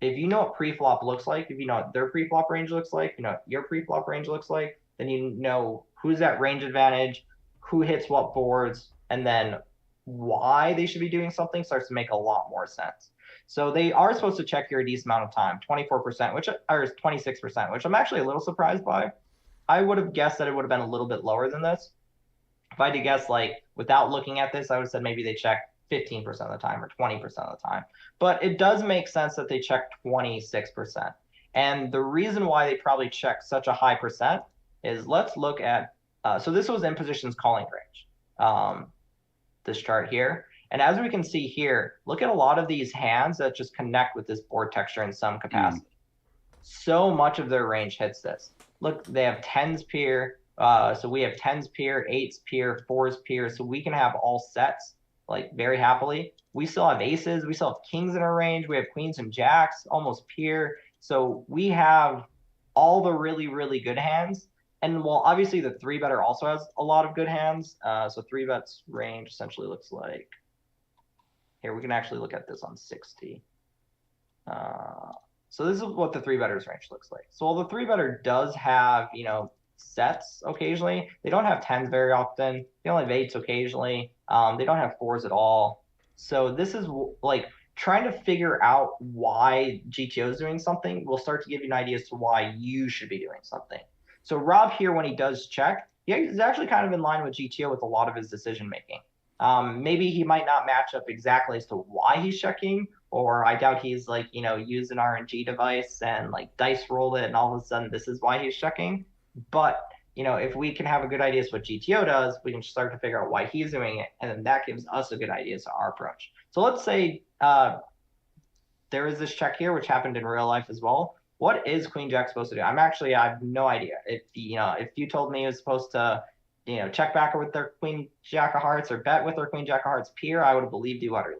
If you know what pre-flop looks like, if you know what their pre-flop range looks like, you know what your pre-flop range looks like, then you know who's at range advantage, who hits what boards, and then why they should be doing something starts to make a lot more sense. So they are supposed to check here a decent amount of time, 24%, or 26%, which I'm actually a little surprised by. I would have guessed that it would have been a little bit lower than this. If I had to guess, like, without looking at this, I would have said maybe they check 15% of the time or 20% of the time. But it does make sense that they check 26%. And the reason why they probably check such a high percent is, let's look at, so this was in positions calling range, this chart here. And as we can see here, look at a lot of these hands that just connect with this board texture in some capacity. So much of their range hits this. Look, they have 10s peer. So we have 10s peer, 8s peer, 4s peer. So we can have all sets, like, very happily. We still have aces. We still have kings in our range. We have queens and jacks, almost peer. So we have all the really, really good hands. And well, obviously the 3-better also has a lot of good hands. So 3-bet's range essentially looks like, here, we can actually look at this on 60. So this is what the 3-better's range looks like. So while the 3-better does have, sets occasionally, they don't have 10s very often. They only have 8s occasionally. They don't have 4s at all. So this is like trying to figure out why GTO is doing something will start to give you an idea as to why you should be doing something. So Rob here, when he does check, he's actually kind of in line with GTO with a lot of his decision making. Maybe he might not match up exactly as to why he's checking, or I doubt he's like, used an RNG device and like dice rolled it and all of a sudden this is why he's checking. But, if we can have a good idea as to what GTO does, we can start to figure out why he's doing it. And then that gives us a good idea as to our approach. So let's say there is this check here, which happened in real life as well. What is Queen Jack supposed to do? I have no idea. If you told me it was supposed to, check back with their Queen Jack of Hearts or bet with their Queen Jack of Hearts peer, I would have believed you utterly.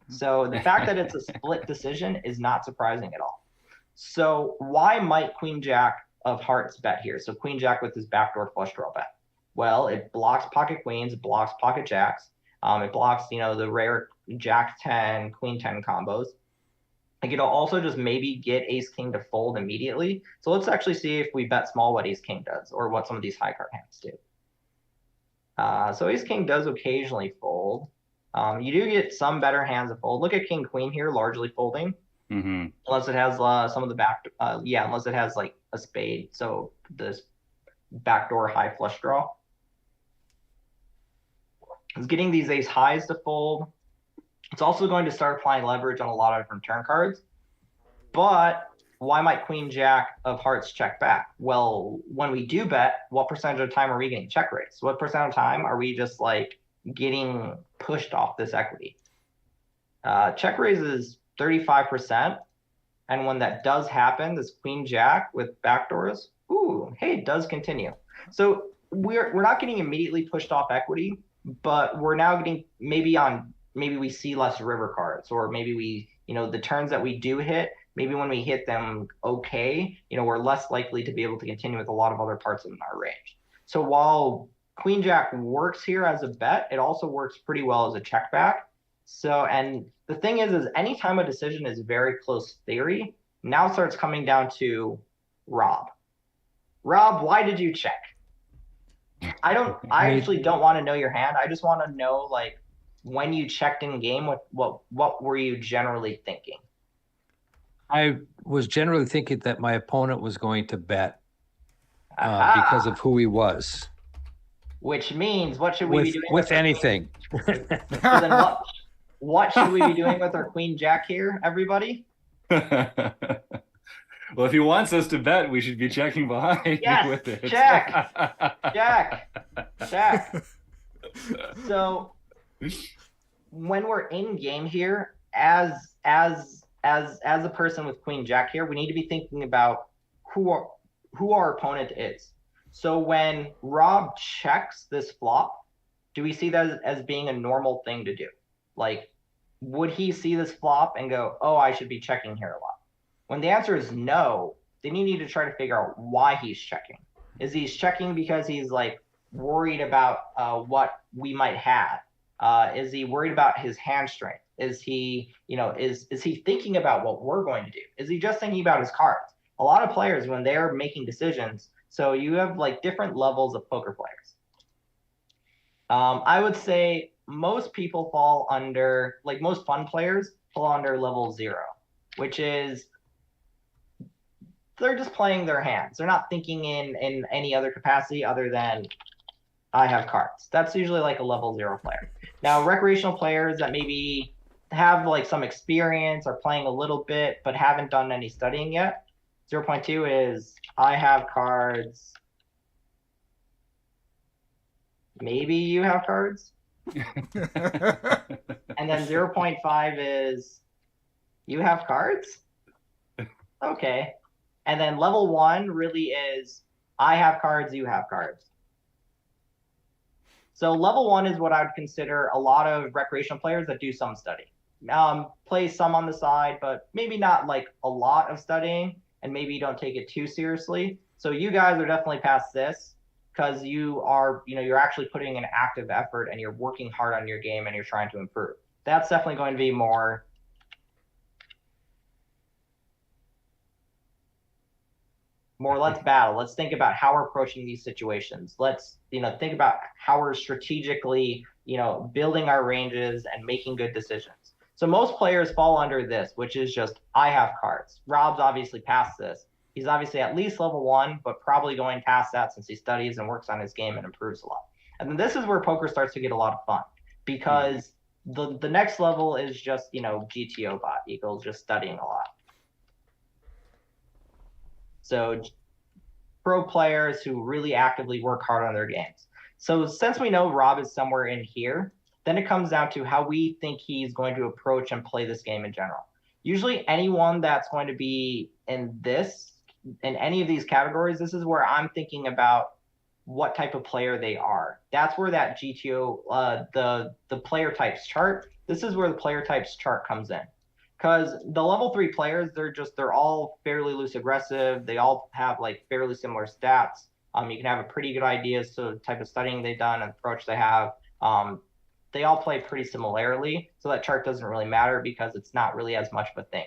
So the fact that it's a split decision is not surprising at all. So why might Queen Jack of Hearts bet here? So Queen Jack with his backdoor flush draw bet. Well, it blocks pocket queens, it blocks pocket jacks, it blocks, the rare Jack 10, Queen 10 combos. Like, it'll also just maybe get ace king to fold immediately. So let's actually see if we bet small what ace king does, or what some of these high card hands do. So ace king does occasionally fold. You do get some better hands that fold. Look at king queen here, largely folding, unless it has some of the back. Unless it has like a spade. So this backdoor high flush draw. It's getting these ace highs to fold. It's also going to start applying leverage on a lot of different turn cards. But why might queen jack of hearts check back? Well, when we do bet, what percentage of the time are we getting check raised? What percent of the time are we just like getting pushed off this equity? Check raise is 35%. And when that does happen, this queen jack with backdoors, ooh, hey, it does continue. So we're not getting immediately pushed off equity, but we're now getting maybe we see less river cards, or maybe we, the turns that we do hit, maybe when we hit them, okay, we're less likely to be able to continue with a lot of other parts in our range. So while queen jack works here as a bet, it also works pretty well as a check back. So, and the thing is anytime a decision is very close theory, now it starts coming down to Rob, why did you check? I actually don't want to know your hand. I just want to know, like, when you checked in game, what were you generally thinking? I was generally thinking that my opponent was going to bet because of who he was. Which means, what should we be doing with anything? So then what should we be doing with our queen jack here, everybody? Well, if he wants us to bet, we should be checking behind with it. Check. So when we're in game here, as a person with queen jack here, we need to be thinking about who our opponent is. So when Rob checks this flop, do we see that as being a normal thing to do? Like, would he see this flop and go, oh, I should be checking here a lot? When the answer is no, then you need to try to figure out why he's checking. Is he checking because he's like worried about what we might have? Is he worried about his hand strength? Is he, is he thinking about what we're going to do? Is he just thinking about his cards? A lot of players, when they're making decisions, so you have like different levels of poker players. I would say most people fall under, like most fun players fall under level 0, which is they're just playing their hands. They're not thinking in any other capacity other than I have cards. That's usually like a level 0 player. Now, recreational players that maybe have like some experience or playing a little bit but haven't done any studying yet, 0.2 is I have cards. Maybe you have cards. And then 0.5 is you have cards. Okay. And then level 1 really is I have cards, you have cards. So level 1 is what I would consider a lot of recreational players that do some study. Play some on the side, but maybe not like a lot of studying, and maybe you don't take it too seriously. So you guys are definitely past this because you are, you're actually putting an active effort and you're working hard on your game and you're trying to improve. That's definitely going to be more let's battle. Let's think about how we're approaching these situations. Let's, think about how we're strategically, building our ranges and making good decisions. So most players fall under this, which is just, I have cards. Rob's obviously past this. He's obviously at least level 1, but probably going past that since he studies and works on his game and improves a lot. And then this is where poker starts to get a lot of fun because the next level is just, GTO bot equals just studying a lot. So pro players who really actively work hard on their games. So since we know Rob is somewhere in here, then it comes down to how we think he's going to approach and play this game in general. Usually anyone that's going to be in any of these categories, this is where I'm thinking about what type of player they are. That's where that GTO, the player types chart, this is where the player types chart comes in. Because the level 3 players, they're all fairly loose aggressive. They all have like fairly similar stats. You can have a pretty good idea as to the type of studying they've done and approach they have. They all play pretty similarly, so that chart doesn't really matter because it's not really as much of a thing.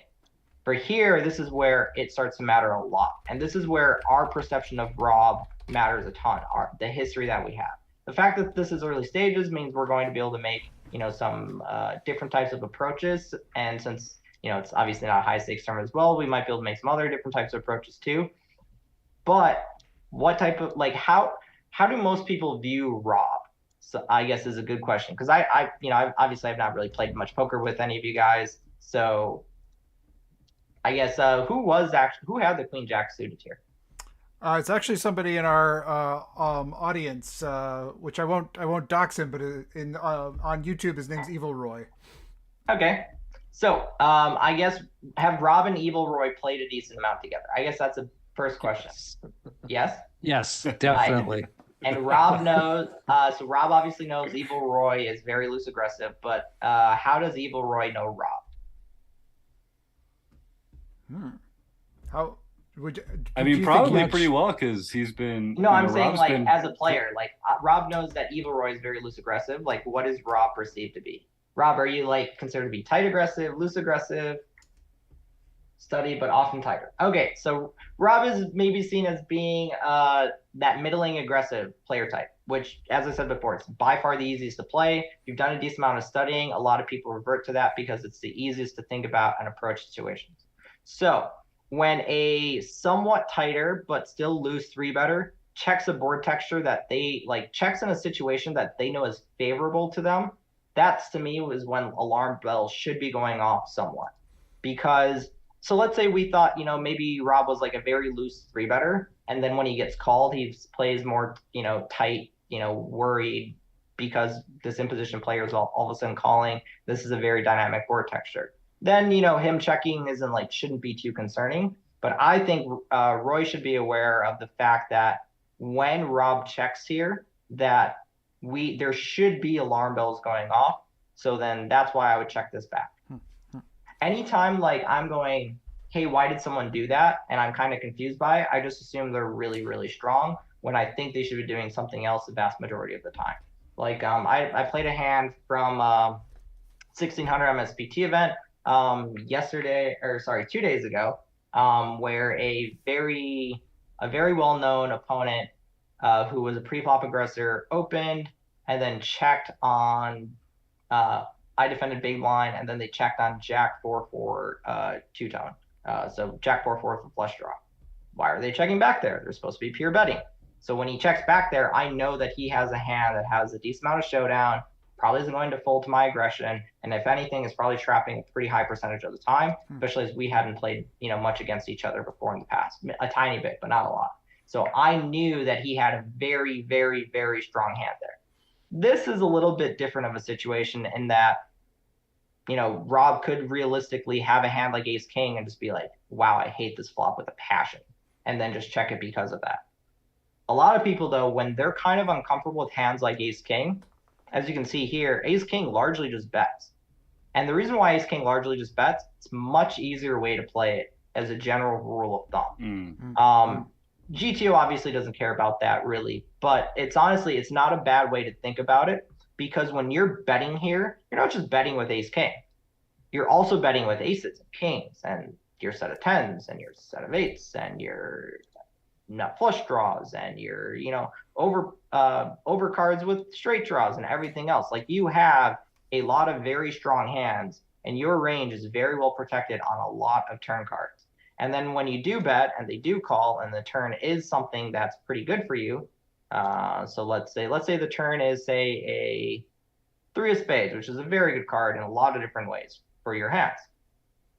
For here, this is where it starts to matter a lot. And this is where our perception of Rob matters a ton, the history that we have. The fact that this is early stages means we're going to be able to make, some different types of approaches. And since, it's obviously not a high stakes tournament as well, we might be able to make some other different types of approaches too. But what type of, how do most people view Rob? So I guess is a good question, because I obviously I've not really played much poker with any of you guys. So I guess who had the Queen Jack suited here? It's actually somebody in our audience, which I won't dox him, but on YouTube his name's Evil Roy. Okay, so I guess have Rob and Evil Roy played a decent amount together? I guess that's a first question. Yes. Yes, definitely. And Rob knows. So Rob obviously knows Evil Roy is very loose aggressive, but how does Evil Roy know Rob? How would you, I mean, probably pretty well, because he's been. No, I'm saying as a player, Rob knows that Evil Roy is very loose aggressive. Like, what is Rob perceived to be? Rob, are you considered to be tight aggressive, loose aggressive, steady but often tighter? Okay, so Rob is maybe seen as being that middling aggressive player type, which, as I said before, it's by far the easiest to play. If you've done a decent amount of studying, a lot of people revert to that because it's the easiest to think about and approach situations. So when a somewhat tighter but still loose 3-better checks a board texture that they checks in a situation that they know is favorable to them, that's, to me, is when alarm bells should be going off somewhat. Because, so let's say we thought, maybe Rob was a very loose 3-better, and then when he gets called, he plays more, tight, worried, because this imposition player is all of a sudden calling. This is a very dynamic board texture. Then, him checking shouldn't be too concerning. But I think Roy should be aware of the fact that when Rob checks here, that there should be alarm bells going off. So then that's why I would check this back. Anytime I'm going, hey, why did someone do that? And I'm kind of confused by it, I just assume they're really, really strong, when I think they should be doing something else the vast majority of the time. I played a hand from 1600 MSPT event 2 days ago, where a very well-known opponent who was a pre-flop aggressor opened and then checked on I defended big blind, and then they checked on Jack 4-4 two-tone. So Jack 4-4 for flush draw. Why are they checking back there? They're supposed to be pure betting. So when he checks back there, I know that he has a hand that has a decent amount of showdown, probably isn't going to fold to my aggression, and if anything, is probably trapping a pretty high percentage of the time, especially as we hadn't played much against each other before in the past. A tiny bit, but not a lot. So I knew that he had a very, very, very strong hand there. This is a little bit different of a situation in that, Rob could realistically have a hand like Ace King and just be like, wow, I hate this flop with a passion, and then just check it because of that. A lot of people, though, when they're kind of uncomfortable with hands like Ace King, as you can see here, Ace King largely just bets. And the reason why Ace King largely just bets, it's a much easier way to play it as a general rule of thumb. GTO obviously doesn't care about that really, but it's not a bad way to think about it, because when you're betting here, you're not just betting with Ace King. You're also betting with aces and kings and your set of tens and your set of eights and your nut flush draws and your, over cards with straight draws and everything else. You have a lot of very strong hands, and your range is very well protected on a lot of turn cards. And then when you do bet and they do call and the turn is something that's pretty good for you. So let's say the turn is, say, a 3 of spades, which is a very good card in a lot of different ways for your hands.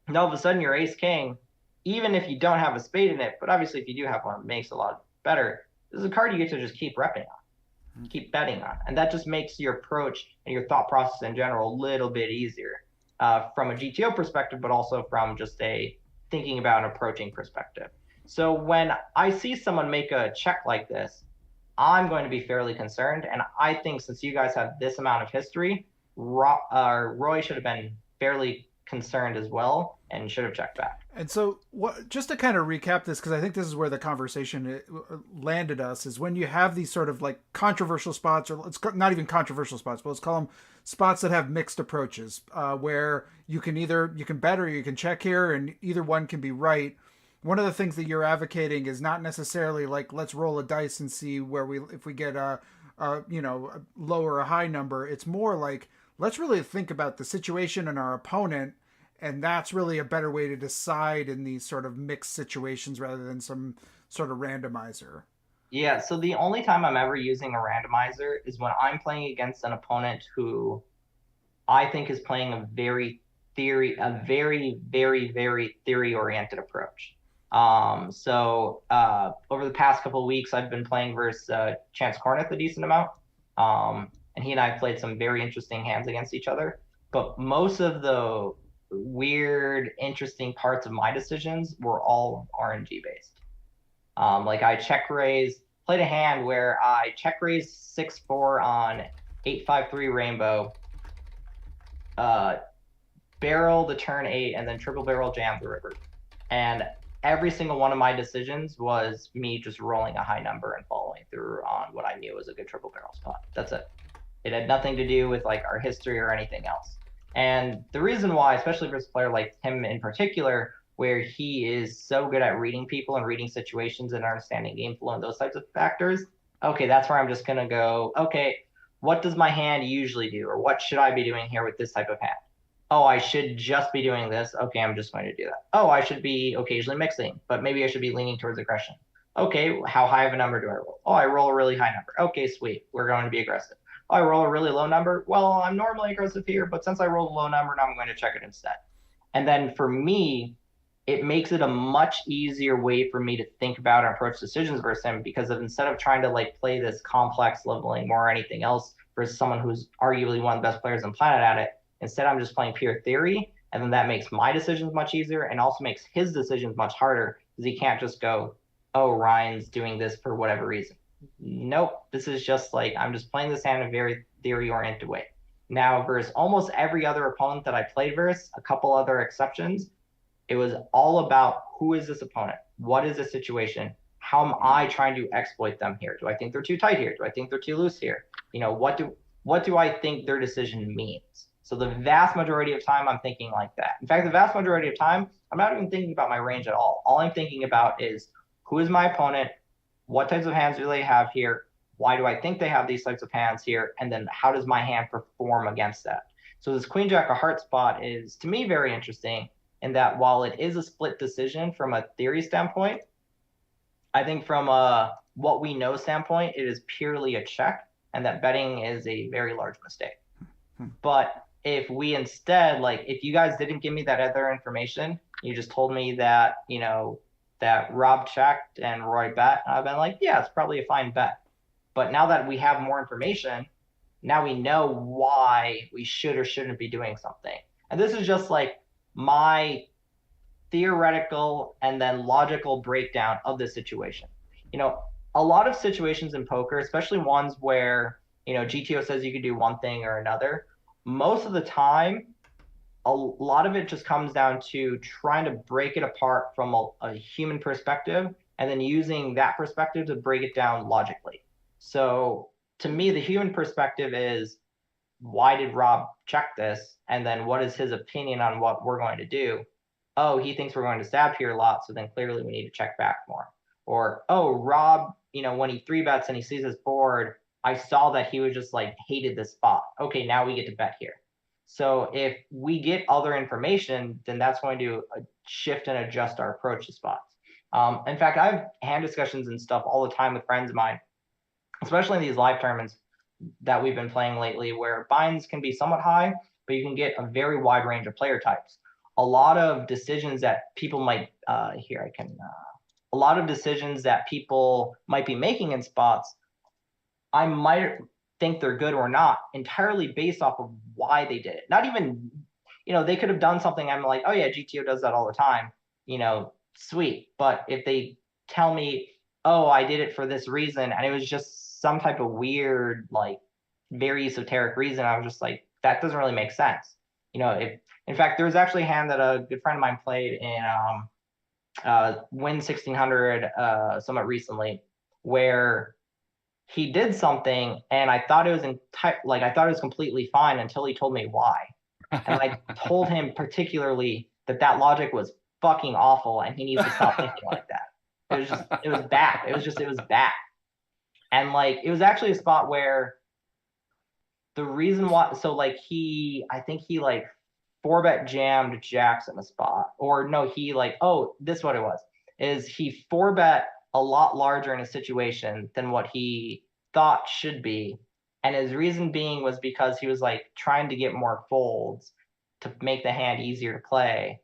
And all of a sudden your Ace King, even if you don't have a spade in it, but obviously if you do have one, it makes it a lot better. This is a card you get to just keep repping on, keep betting on. And that just makes your approach and your thought process in general a little bit easier from a GTO perspective, but also from just a thinking about an approaching perspective. So when I see someone make a check like this, I'm going to be fairly concerned. And I think since you guys have this amount of history, Roy should have been fairly concerned as well and should have checked back. And so, just to kind of recap this, because I think this is where the conversation landed us, is when you have these sort of like controversial spots, or it's not even controversial spots, but let's call them spots that have mixed approaches, where you can bet or you can check here, and either one can be right. One of the things that you're advocating is not necessarily like, let's roll a dice and see if we get a low or a high number. It's more like, let's really think about the situation and our opponent, and that's really a better way to decide in these sort of mixed situations rather than some sort of randomizer. Yeah, so the only time I'm ever using a randomizer is when I'm playing against an opponent who I think is playing a very, very, very theory-oriented approach. So over the past couple of weeks, I've been playing versus Chance Corneth a decent amount. And he and I played some very interesting hands against each other. But most of the weird, interesting parts of my decisions were all RNG based. Like I check raised, played a hand where I check raised 6-4 on 8-5-3 rainbow, barrel the turn 8, and then triple barrel jam the river. And every single one of my decisions was me just rolling a high number and following through on what I knew was a good triple barrel spot. That's it. It had nothing to do with like our history or anything else. And the reason why, especially for a player like him in particular, where he is so good at reading people and reading situations and understanding game flow and those types of factors, okay, that's where I'm just going to go, okay, what does my hand usually do? Or what should I be doing here with this type of hand? Oh, I should just be doing this. Okay, I'm just going to do that. Oh, I should be occasionally mixing, but maybe I should be leaning towards aggression. Okay, how high of a number do I roll? Oh, I roll a really high number. Okay, sweet. We're going to be aggressive. Oh, I roll a really low number. Well, I'm normally aggressive here, but since I rolled a low number, now I'm going to check it instead. And then for me, it makes it a much easier way for me to think about and approach decisions versus him, because instead of trying to like play this complex leveling or anything else versus someone who's arguably one of the best players on the planet at it, instead I'm just playing pure theory, and then that makes my decisions much easier and also makes his decisions much harder, because he can't just go, oh, Ryan's doing this for whatever reason. Nope, this is just like, I'm just playing this hand in a very theory-oriented way. Now, versus almost every other opponent that I played versus, a couple other exceptions, it was all about who is this opponent? What is the situation? How am I trying to exploit them here? Do I think they're too tight here? Do I think they're too loose here? You know, what do I think their decision means? So the vast majority of time, I'm thinking like that. In fact, the vast majority of time, I'm not even thinking about my range at all. All I'm thinking about is, who is my opponent? What types of hands do they have here? Why do I think they have these types of hands here? And then how does my hand perform against that? So this Queen Jack of Hearts spot is, to me, very interesting in that while it is a split decision from a theory standpoint, I think from a what we know standpoint, it is purely a check, and that betting is a very large mistake. But if we instead, like, if you guys didn't give me that other information, you just told me that, you know, that Rob checked and Roy bet, I've been like, yeah, it's probably a fine bet. But now that we have more information, now we know why we should or shouldn't be doing something. And this is just like my theoretical and then logical breakdown of the situation. You know, a lot of situations in poker, especially ones where, you know, GTO says you can do one thing or another, most of the time, a lot of it just comes down to trying to break it apart from a human perspective and then using that perspective to break it down logically. So to me, the human perspective is, why did Rob check this? And then what is his opinion on what we're going to do? Oh, he thinks we're going to stab here a lot, so then clearly we need to check back more. Or, oh, Rob, you know, when he 3-bets and he sees his board, I saw that he was just like hated this spot. Okay, now we get to bet here. So if we get other information, then that's going to shift and adjust our approach to spots. In fact, I have hand discussions and stuff all the time with friends of mine, especially in these live tournaments that we've been playing lately, where binds can be somewhat high, but you can get a very wide range of player types. A lot of decisions that people might, a lot of decisions that people might be making in spots, I might think they're good or not entirely based off of why they did it. Not even, you know, they could have done something I'm like, oh yeah, GTO does that all the time, you know, sweet. But if they tell me, oh, I did it for this reason, and it was just some type of weird, like very esoteric reason, I was just like, that doesn't really make sense. In fact, there was actually a hand that a good friend of mine played in Win 1600 somewhat recently, where he did something and I thought it was I thought it was completely fine until he told me why. And I told him particularly that logic was fucking awful and he needs to stop thinking like that. It was bad. It was bad. And it was actually a spot where the reason why, I think he 4-bet jammed jacks in a spot, or no, this is what it was, is he 4-bet a lot larger in a situation than what he thought should be. And his reason being was because he was trying to get more folds to make the hand easier to play.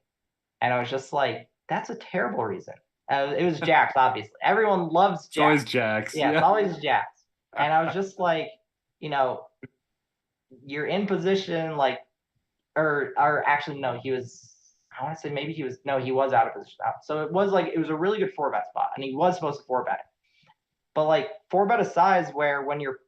And I was just like, that's a terrible reason. It was jacks, obviously. Everyone loves jacks. It's always jacks. Yeah, it's always jacks. And I was just like, you're in position, or actually, no, he was, I want to say maybe he was out of position out. So it was a really good 4-bet spot, and he was supposed to 4-bet it. But 4-bet a size where when your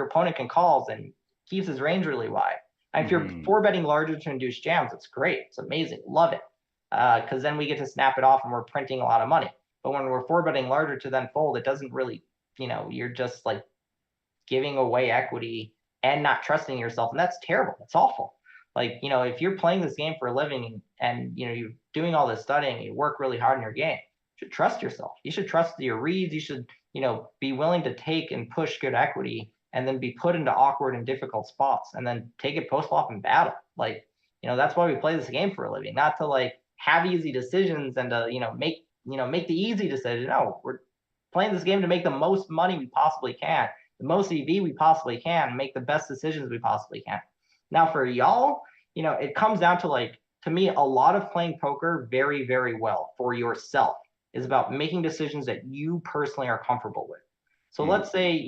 opponent can calls and keeps his range really wide. And if you're 4-betting larger to induce jams, it's great. It's amazing. Love it. Because then we get to snap it off and we're printing a lot of money. But when we're 4-betting larger to then fold, it doesn't really, you're just giving away equity and not trusting yourself. And that's terrible. It's awful. If you're playing this game for a living and you're doing all this studying, you work really hard in your game, you should trust yourself. You should trust your reads. You should, be willing to take and push good equity and then be put into awkward and difficult spots and then take it post-flop and battle. That's why we play this game for a living, not to have easy decisions and to, make the easy decision. No, we're playing this game to make the most money we possibly can, the most EV we possibly can, make the best decisions we possibly can. Now for y'all, it comes down to to me, a lot of playing poker very, very well for yourself is about making decisions that you personally are comfortable with. So let's say,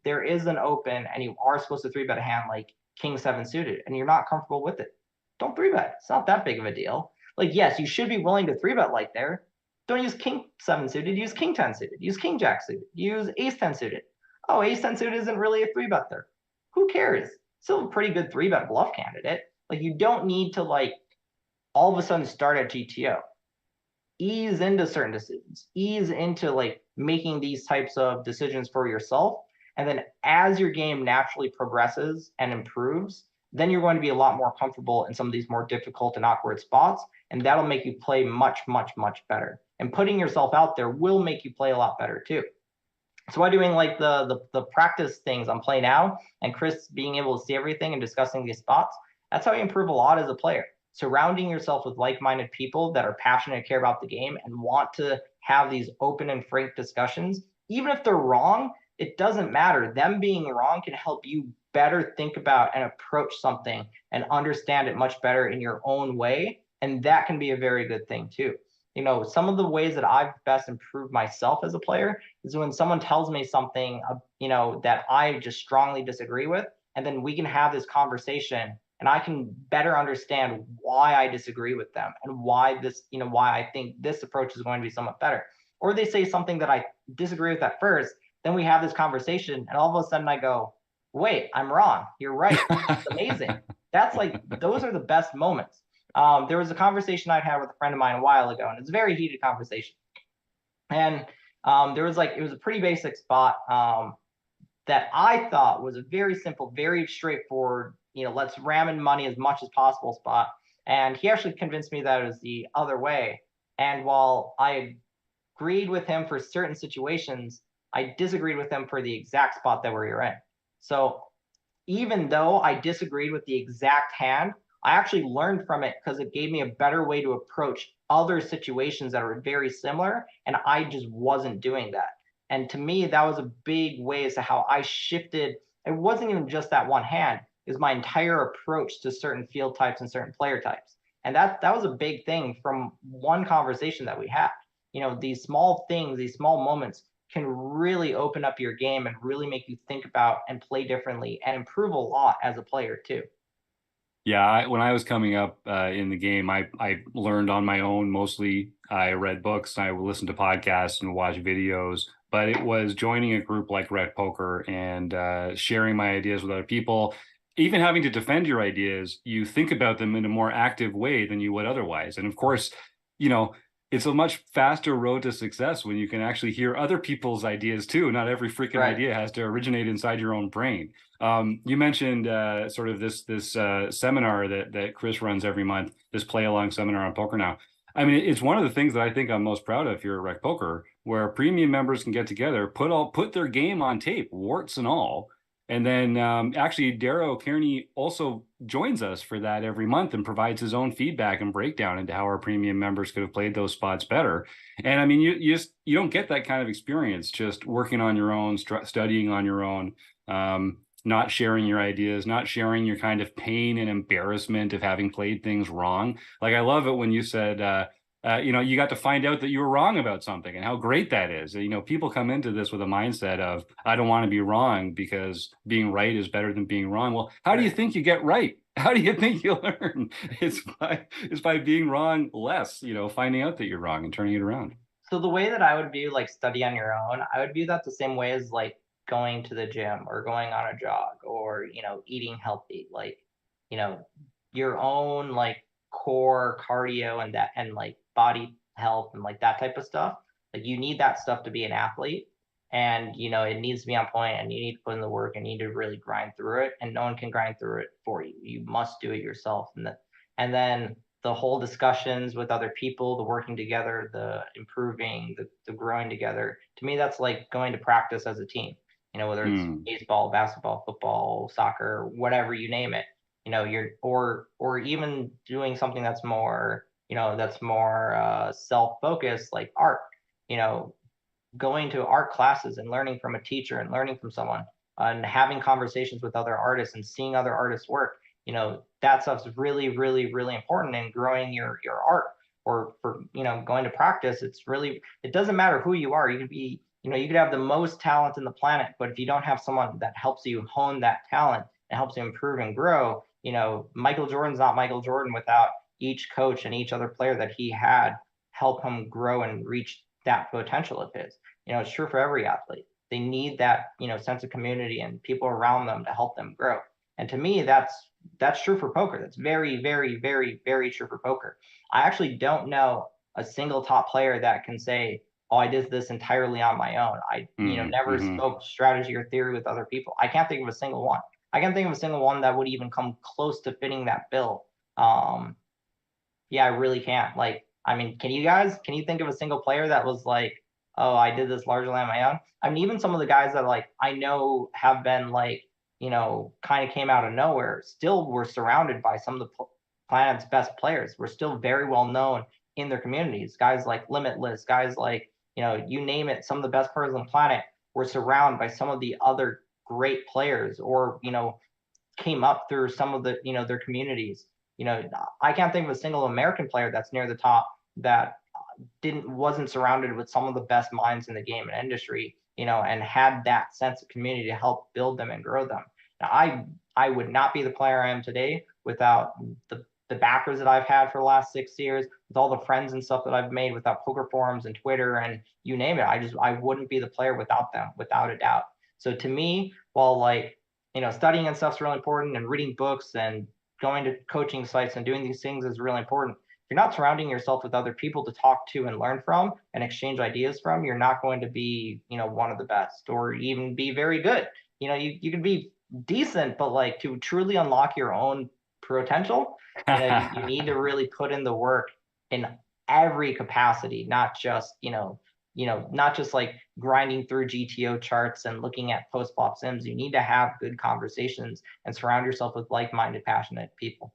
there is an open and you are supposed to 3-bet a hand like King 7 suited and you're not comfortable with it. Don't 3-bet. It's not that big of a deal. Yes, you should be willing to 3-bet there. Don't use King 7 suited, use King 10 suited, use King Jack suited, use Ace 10 suited. Oh, Ace 10 suited isn't really a 3-bet there. Who cares? Still a pretty good 3-bet bluff candidate. You don't need to all of a sudden start at GTO. Ease into certain decisions. Ease into making these types of decisions for yourself. And then as your game naturally progresses and improves, then you're going to be a lot more comfortable in some of these more difficult and awkward spots. And that'll make you play much, much, much better. And putting yourself out there will make you play a lot better too. So by doing the practice things on Play Now and Chris being able to see everything and discussing these spots, that's how you improve a lot as a player. Surrounding yourself with like-minded people that are passionate and care about the game and want to have these open and frank discussions. Even if they're wrong, it doesn't matter. Them being wrong can help you better think about and approach something and understand it much better in your own way. And that can be a very good thing too. Some of the ways that I've best improved myself as a player is when someone tells me something, that I just strongly disagree with, and then we can have this conversation and I can better understand why I disagree with them and why why I think this approach is going to be somewhat better. Or they say something that I disagree with at first, then we have this conversation and all of a sudden I go, wait, I'm wrong. You're right. It's amazing. That's those are the best moments. There was a conversation I'd had with a friend of mine a while ago, and it's a very heated conversation. And there was it was a pretty basic spot that I thought was a very simple, very straightforward, let's ram in money as much as possible spot. And he actually convinced me that it was the other way. And while I agreed with him for certain situations, I disagreed with him for the exact spot that we were in. So even though I disagreed with the exact hand, I actually learned from it because it gave me a better way to approach other situations that are very similar. And I just wasn't doing that. And to me, that was a big way as to how I shifted. It wasn't even just that one hand. It was my entire approach to certain field types and certain player types. And that was a big thing from one conversation that we had. These small things, these small moments can really open up your game and really make you think about and play differently and improve a lot as a player too. Yeah, when I was coming up in the game, I learned on my own. Mostly I read books, I listened to podcasts and watch videos, but it was joining a group like RecPoker and sharing my ideas with other people, even having to defend your ideas, you think about them in a more active way than you would otherwise. And of course, you know, it's a much faster road to success when you can actually hear other people's ideas too. Not every freaking idea has to originate inside your own brain. You mentioned sort of this seminar that Chris runs every month, this play along seminar on Poker Now. I mean, it's one of the things that I think I'm most proud of here at RecPoker, where premium members can get together, put their game on tape, warts and all. And then actually, Darrow Kearney also joins us for that every month and provides his own feedback and breakdown into how our premium members could have played those spots better. And I mean, you don't get that kind of experience just working on your own, studying on your own, not sharing your ideas, not sharing your kind of pain and embarrassment of having played things wrong. Like, I love it when you said, you got to find out that you were wrong about something and how great that is. You know, people come into this with a mindset of, I don't want to be wrong because being right is better than being wrong. Well, how do you think you get right? How do you think you learn? It's by being wrong less, finding out that you're wrong and turning it around. So the way that I would view like study on your own, I would view that the same way as like going to the gym or going on a jog or, eating healthy, like, your own like core cardio and like body health and like that type of stuff. Like, you need that stuff to be an athlete, and it needs to be on point, and you need to put in the work and you need to really grind through it, and no one can grind through it for you. You must do it yourself. And then the whole discussions with other people, the working together, the improving, the growing together, to me that's like going to practice as a team, whether it's baseball, basketball, football, soccer, whatever, you name it. Or even doing something that's more self-focused, like art, going to art classes and learning from a teacher and learning from someone and having conversations with other artists and seeing other artists work. That stuff's really, really, really important in growing your art. Or for, going to practice, it doesn't matter who you are. You could be, you could have the most talent in the planet, but if you don't have someone that helps you hone that talent and helps you improve and grow, Michael Jordan's not Michael Jordan without each coach and each other player that he had help him grow and reach that potential of his. It's true for every athlete. They need that, sense of community and people around them to help them grow. And to me, that's true for poker. That's very, very, very, very true for poker. I actually don't know a single top player that can say, oh, I did this entirely on my own. I, never spoke strategy or theory with other people. I can't think of a single one. I can't think of a single one that would even come close to fitting that bill. Yeah, I really can't. Like, I mean, can you think of a single player that was like, oh, I did this largely on my own? I mean, even some of the guys that like I know have been like, kind of came out of nowhere, still were surrounded by some of the planet's best players. We're still very well known in their communities. Guys like Limitless, guys like, you name it, some of the best players on the planet were surrounded by some of the other great players, or, came up through some of the, their communities. I can't think of a single American player that's near the top that wasn't surrounded with some of the best minds in the game and industry, and had that sense of community to help build them and grow them. Now, I would not be the player I am today without the backers that I've had for the last 6 years, with all the friends and stuff that I've made, without poker forums and Twitter and you name it. I wouldn't be the player without them, without a doubt. So to me, while like, studying and stuff's really important, and reading books and going to coaching sites and doing these things is really important, if you're not surrounding yourself with other people to talk to and learn from and exchange ideas from, you're not going to be, one of the best, or even be very good. You can be decent, but like to truly unlock your own potential, you need to really put in the work in every capacity, not just, not just like grinding through GTO charts and looking at post-flop sims. You need to have good conversations and surround yourself with like-minded, passionate people.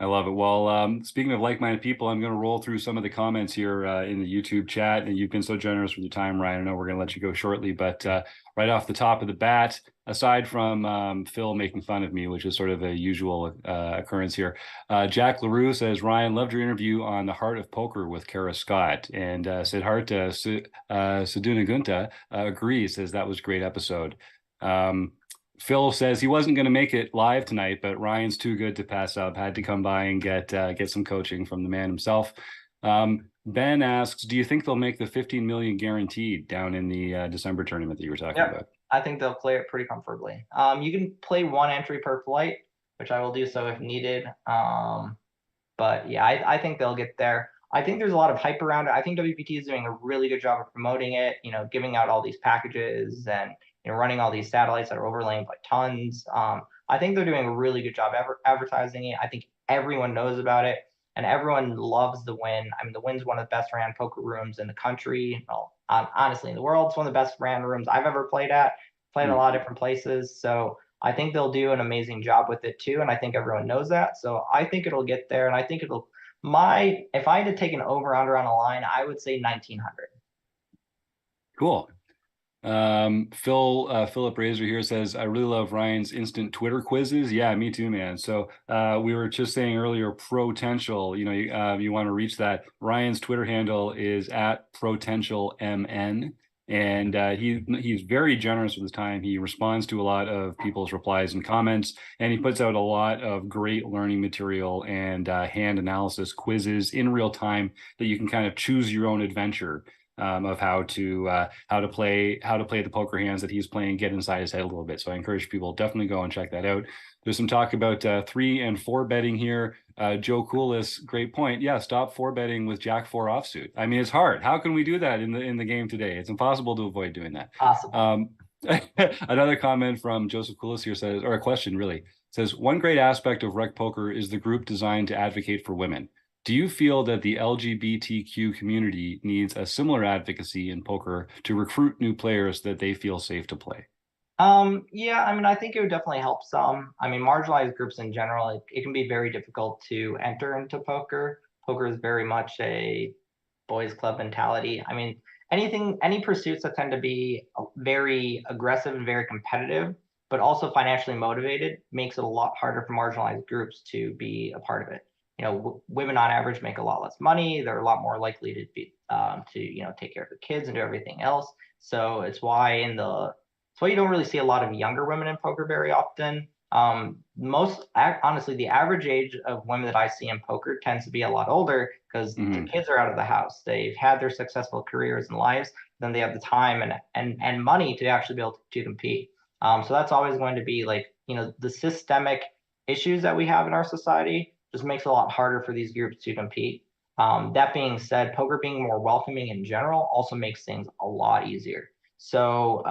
I love it. Well, speaking of like-minded people, I'm going to roll through some of the comments here in the YouTube chat. And you've been so generous with your time, Ryan. I know we're going to let you go shortly, but right off the top of the bat, aside from Phil making fun of me, which is sort of a usual occurrence here, Jack LaRue says, Ryan, loved your interview on the Heart of Poker with Kara Scott. And Siddhartha Sudunagunta agrees, says that was a great episode. Phil says he wasn't going to make it live tonight, but Ryan's too good to pass up. Had to come by and get some coaching from the man himself. Ben asks, do you think they'll make the 15 million guaranteed down in the December tournament that you were talking about? I think they'll play it pretty comfortably. You can play one entry per flight, which I will do so if needed. But yeah, I think they'll get there. I think there's a lot of hype around it. I think WPT is doing a really good job of promoting it, giving out all these packages and, running all these satellites that are overlaying by tons. I think they're doing a really good job advertising it. I think everyone knows about it and everyone loves the Wynn. I mean, the Wynn's one of the best ran poker rooms in the country. Well, honestly, in the world, it's one of the best ran rooms I've ever played at. Played a lot of different places. So I think they'll do an amazing job with it too. And I think everyone knows that. So I think it'll get there. And I think if I had to take an over under on a line, I would say 1900. Cool. Philip Razor here says, I really love Ryan's instant Twitter quizzes. Yeah, me too, man. So we were just saying earlier, Protential, you want to reach that. Ryan's Twitter handle is at PotentialMN. And he's very generous with his time. He responds to a lot of people's replies and comments, and he puts out a lot of great learning material and hand analysis quizzes in real time that you can kind of choose your own adventure of how to play the poker hands that he's playing, get inside his head a little bit. So I encourage people, definitely go and check that out. There's some talk about 3 and 4 betting here. Joe Coolis, great point. Yeah, stop 4 betting with Jack 4 offsuit. I mean, it's hard. How can we do that in the game today? It's impossible to avoid doing that. Possible. Another comment from Joseph Coolis here says, or a question really, says, one great aspect of RecPoker is the group designed to advocate for women. Do you feel that the LGBTQ community needs a similar advocacy in poker to recruit new players that they feel safe to play? Yeah, I mean, I think it would definitely help some. I mean, marginalized groups in general, it can be very difficult to enter into poker. Poker is very much a boys club mentality. I mean, any pursuits that tend to be very aggressive and very competitive, but also financially motivated, makes it a lot harder for marginalized groups to be a part of it. Women on average make a lot less money. They're a lot more likely to be take care of their kids and do everything else. So it's why you don't really see a lot of younger women in poker very often. Honestly, the average age of women that I see in poker tends to be a lot older because their kids are out of the house. They've had their successful careers and lives. Then they have the time and money to actually be able to compete. So that's always going to be the systemic issues that we have in our society just makes it a lot harder for these groups to compete. That being said, poker being more welcoming in general also makes things a lot easier. So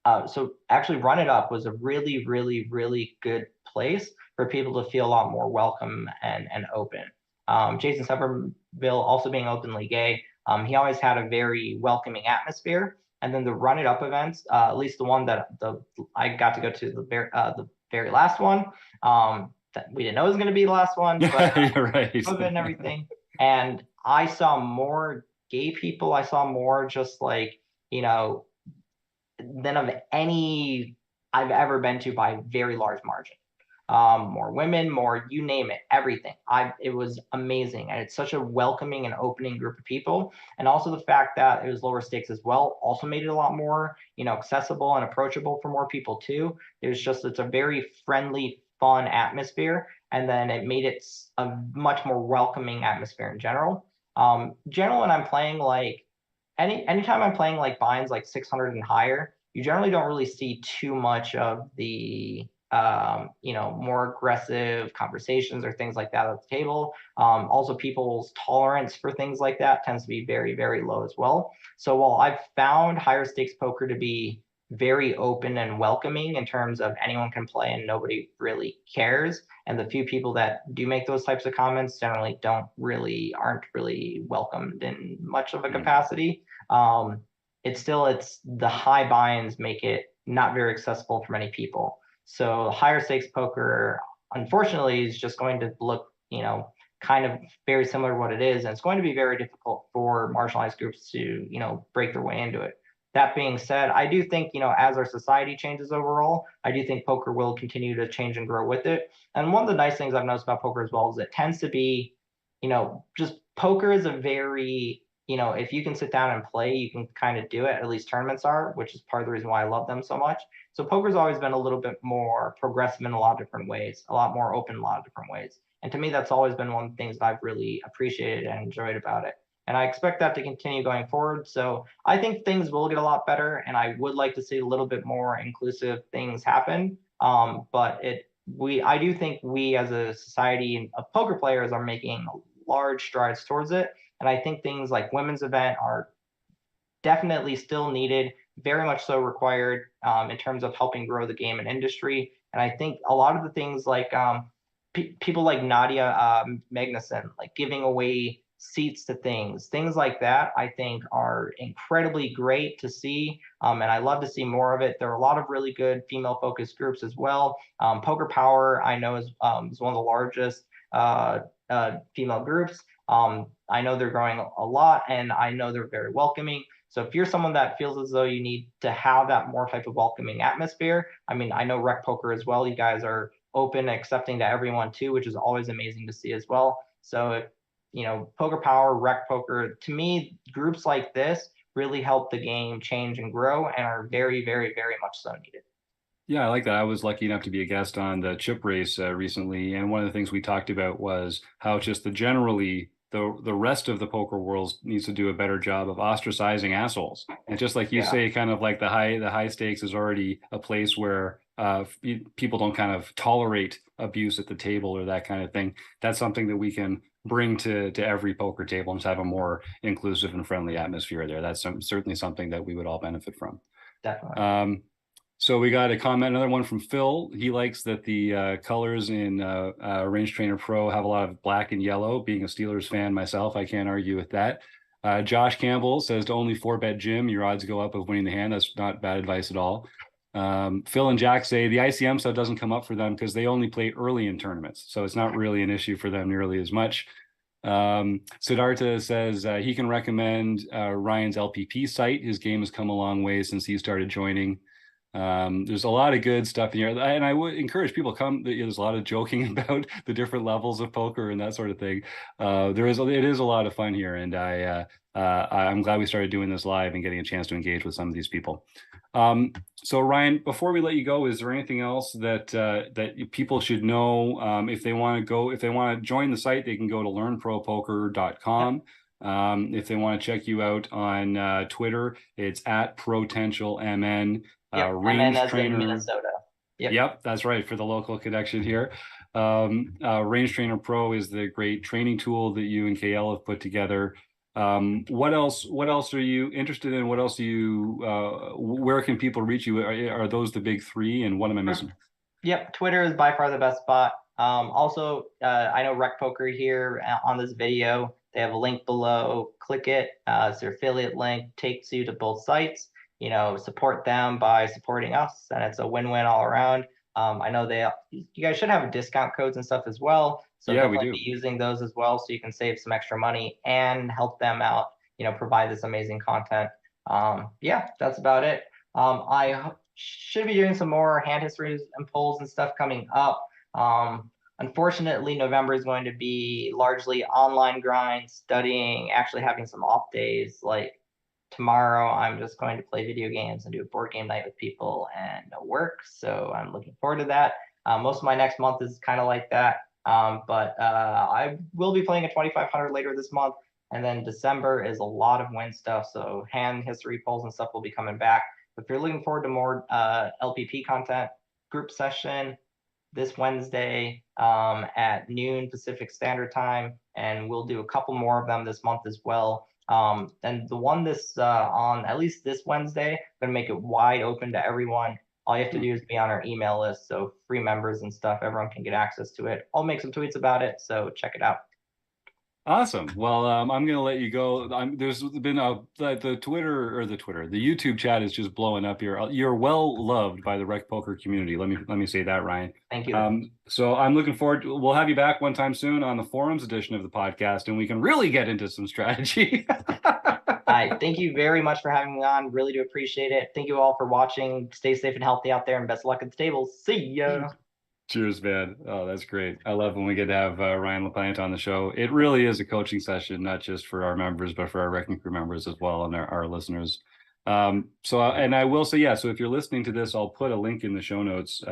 actually Run It Up was a really, really, really good place for people to feel a lot more welcome and open. Jason Somerville also being openly gay, he always had a very welcoming atmosphere. And then the Run It Up events, at least the one that I got to go to the very last one, that we didn't know was going to be the last one, but you're right. COVID and everything. And I saw more gay people. I saw more just than of any I've ever been to by a very large margin. More women, more you name it, everything. It was amazing, and it's such a welcoming and opening group of people. And also the fact that it was lower stakes as well also made it a lot more accessible and approachable for more people too. It's a very friendly, fun atmosphere, and then it made it a much more welcoming atmosphere in general. When I'm playing anytime I'm playing binds 600 and higher, you generally don't really see too much of the more aggressive conversations or things like that at the table. Also, people's tolerance for things like that tends to be very, very low as well. So while I've found higher stakes poker to be very open and welcoming in terms of anyone can play and nobody really cares, and the few people that do make those types of comments generally aren't really welcomed in much of a capacity. It's the high buy-ins make it not very accessible for many people. So higher stakes poker, unfortunately, is just going to look, kind of very similar to what it is. And it's going to be very difficult for marginalized groups to, break their way into it. That being said, I do think, as our society changes overall, I do think poker will continue to change and grow with it. And one of the nice things I've noticed about poker as well is it tends to be, just poker is a very, if you can sit down and play, you can kind of do it. At least tournaments are, which is part of the reason why I love them so much. So poker's always been a little bit more progressive in a lot of different ways, a lot more open in a lot of different ways. And to me, that's always been one of the things that I've really appreciated and enjoyed about it. And I expect that to continue going forward. So I think things will get a lot better, and I would like to see a little bit more inclusive things happen. But I do think we as a society of poker players are making large strides towards it. And I think things like women's event are definitely still needed, very much so required in terms of helping grow the game and industry. And I think a lot of the things like people like Nadia Magnuson, like giving away seats to things like that, I think are incredibly great to see. And I love to see more of it. There are a lot of really good female focused groups as well. Poker Power, I know, is one of the largest female groups. I know they're growing a lot, and I know they're very welcoming. So if you're someone that feels as though you need to have that more type of welcoming atmosphere, I mean, I know RecPoker as well. You guys are open, accepting to everyone too, which is always amazing to see as well. So if, Poker Power, RecPoker, to me, groups like this really help the game change and grow and are very, very, very much so needed. Yeah, I like that. I was lucky enough to be a guest on the chip race recently, and one of the things we talked about was how just the rest of the poker world needs to do a better job of ostracizing assholes. And just like you say, kind of like the high stakes is already a place where people don't kind of tolerate abuse at the table or that kind of thing. That's something that we can bring to every poker table and just have a more inclusive and friendly atmosphere there. That's certainly something that we would all benefit from. Definitely. So we got a comment, another one from Phil. He likes that the colors in Range Trainer Pro have a lot of black and yellow. Being a Steelers fan myself, I can't argue with that. Josh Campbell says to only 4-bet Jim, your odds go up of winning the hand. That's not bad advice at all. Phil and Jack say the ICM stuff doesn't come up for them because they only play early in tournaments. So it's not really an issue for them nearly as much. Siddhartha says he can recommend Ryan's LPP site. His game has come a long way since he started joining. There's a lot of good stuff in here, and I would encourage people to come. There's a lot of joking about the different levels of poker and that sort of thing. It is a lot of fun here, and I'm glad we started doing this live and getting a chance to engage with some of these people. So Ryan, before we let you go, is there anything else that people should know? If they want to join the site, they can go to learnpropoker.com. If they want to check you out on Twitter, it's at PotentialMN. Range Trainer, in Minnesota. Yep, that's right, for the local connection here. Range Trainer Pro is the great training tool that you and KL have put together. What else are you interested in? What else do you where can people reach you? Are those the big three, and what am I missing? Yep, Twitter is by far the best spot. Also, I know RecPoker here on this video, they have a link below. Click it. It's their affiliate link, takes you to both sites. Support them by supporting us, and it's a win-win all around. I know you guys should have discount codes and stuff as well. So yeah, we do. Be using those as well, so you can save some extra money and help them out, provide this amazing content. Yeah, that's about it. I should be doing some more hand histories and polls and stuff coming up. Unfortunately, November is going to be largely online grind, studying, actually having some off days. Like tomorrow, I'm just going to play video games and do a board game night with people and work. So I'm looking forward to that. Most of my next month is kind of like that. But I will be playing a 2500 later this month. And then December is a lot of win stuff. So hand history polls and stuff will be coming back. If you're looking forward to more LPP content, group session this Wednesday at noon Pacific Standard Time. And we'll do a couple more of them this month as well. And the one on at least this Wednesday, I'm gonna make it wide open to everyone. All you have to do is be on our email list, so free members and stuff, everyone can get access to it. I'll make some tweets about it, so check it out. Awesome. Well, I'm going to let you go. There's been the YouTube chat is just blowing up here. You're well loved by the RecPoker community. Let me say that, Ryan. Thank you. So I'm looking forward we'll have you back one time soon on the forums edition of the podcast, and we can really get into some strategy. Hi, thank you very much for having me on. Really do appreciate it. Thank you all for watching. Stay safe and healthy out there, and best of luck at the table. See ya. Cheers, man. Oh, that's great. I love when we get to have Ryan Laplante on the show. It really is a coaching session, not just for our members, but for our Wrecking Crew members as well, and our listeners. And I will say, so if you're listening to this, I'll put a link in the show notes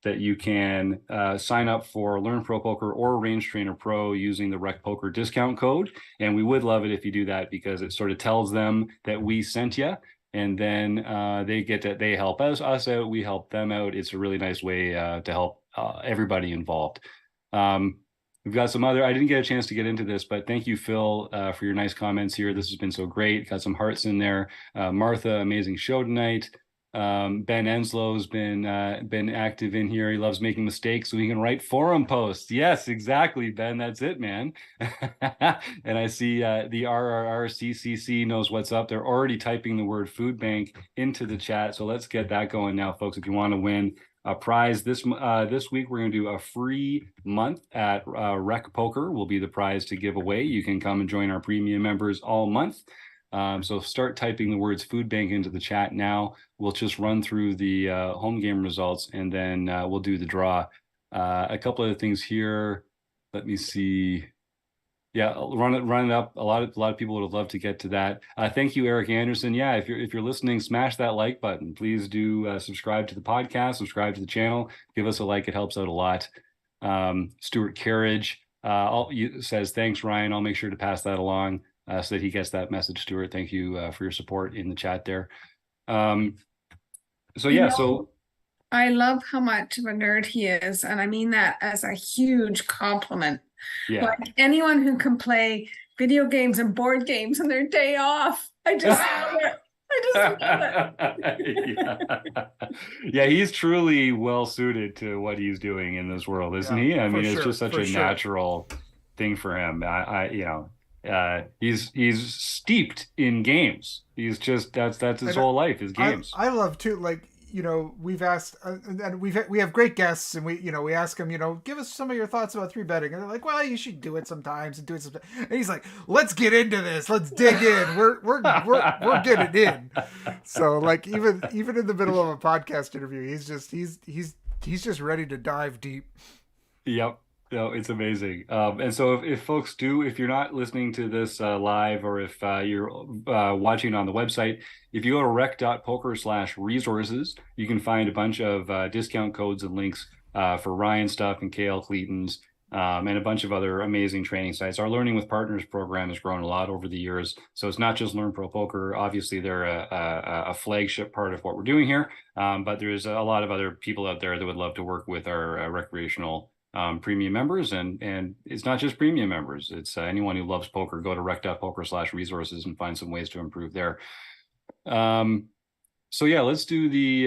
that you can sign up for Learn Pro Poker or Range Trainer Pro using the RecPoker discount code. And we would love it if you do that, because it sort of tells them that we sent you. And then they help us out, we help them out. It's a really nice way to help everybody involved. We've got some other, I didn't get a chance to get into this, but thank you, Phil, for your nice comments here. This has been so great. Got some hearts in there. Martha, amazing show tonight. Ben Enslow's been active in here. He loves making mistakes so he can write forum posts. Yes, exactly, Ben. That's it, man. And I see the RRRCCC knows what's up. They're already typing the word food bank into the chat. So let's get that going now, folks. If you want to win a prize this week, we're going to do a free month at RecPoker will be the prize to give away. You can come and join our premium members all month. So start typing the words food bank into the chat now. We'll just run through the home game results, and then we'll do the draw. A couple of things here. Let me see. Yeah, run it up. A lot of people would have loved to get to that. Thank you, Eric Anderson. Yeah, if you're listening, smash that like button. Please do subscribe to the podcast, subscribe to the channel, give us a like. It helps out a lot. Stuart Carriage says, thanks, Ryan. I'll make sure to pass that along so that he gets that message. Stuart, thank you for your support in the chat there. I love how much of a nerd he is, and I mean that as a huge compliment. Yeah. Like anyone who can play video games and board games on their day off, I just love it. I just love it. Yeah, he's truly well suited to what he's doing in this world, isn't he? I mean, it's just such a natural thing for him. He's steeped in games. He's just that's his whole life is games. I love too, like, you know, we've asked and we have great guests, and we ask them, give us some of your thoughts about 3-betting, and they're like, well, you should do it sometimes and do it sometimes. And he's like, let's get into this, let's dig in. We're getting in. So like even in the middle of a podcast interview, he's just ready to dive deep. Yep. No, it's amazing. And so if folks if you're not listening to this live, or if you're watching on the website, if you go to rec.poker/resources, you can find a bunch of discount codes and links for Ryan stuff and KL Cleeton's and a bunch of other amazing training sites. Our Learning with Partners program has grown a lot over the years. So it's not just Learn Pro Poker. Obviously, they're a flagship part of what we're doing here. But there's a lot of other people out there that would love to work with our recreational premium members, and it's not just premium members. It's anyone who loves poker. Go to rec.poker/resources and find some ways to improve there. So yeah, let's do the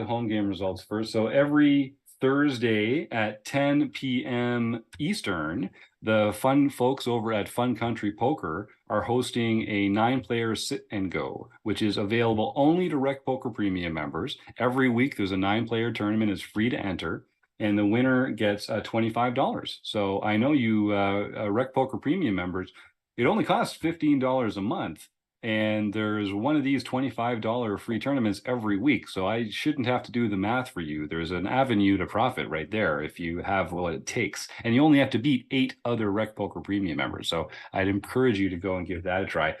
home game results first. So every Thursday at 10 p.m. Eastern, the fun folks over at Fun Country Poker are hosting a 9-player sit and go, which is available only to RecPoker premium members. Every week there's a 9-player tournament. It's free to enter, and the winner gets $25. So I know you RecPoker premium members, it only costs $15 a month. And there's one of these $25 free tournaments every week. So I shouldn't have to do the math for you. There's an avenue to profit right there if you have what it takes. And you only have to beat 8 other RecPoker premium members. So I'd encourage you to go and give that a try.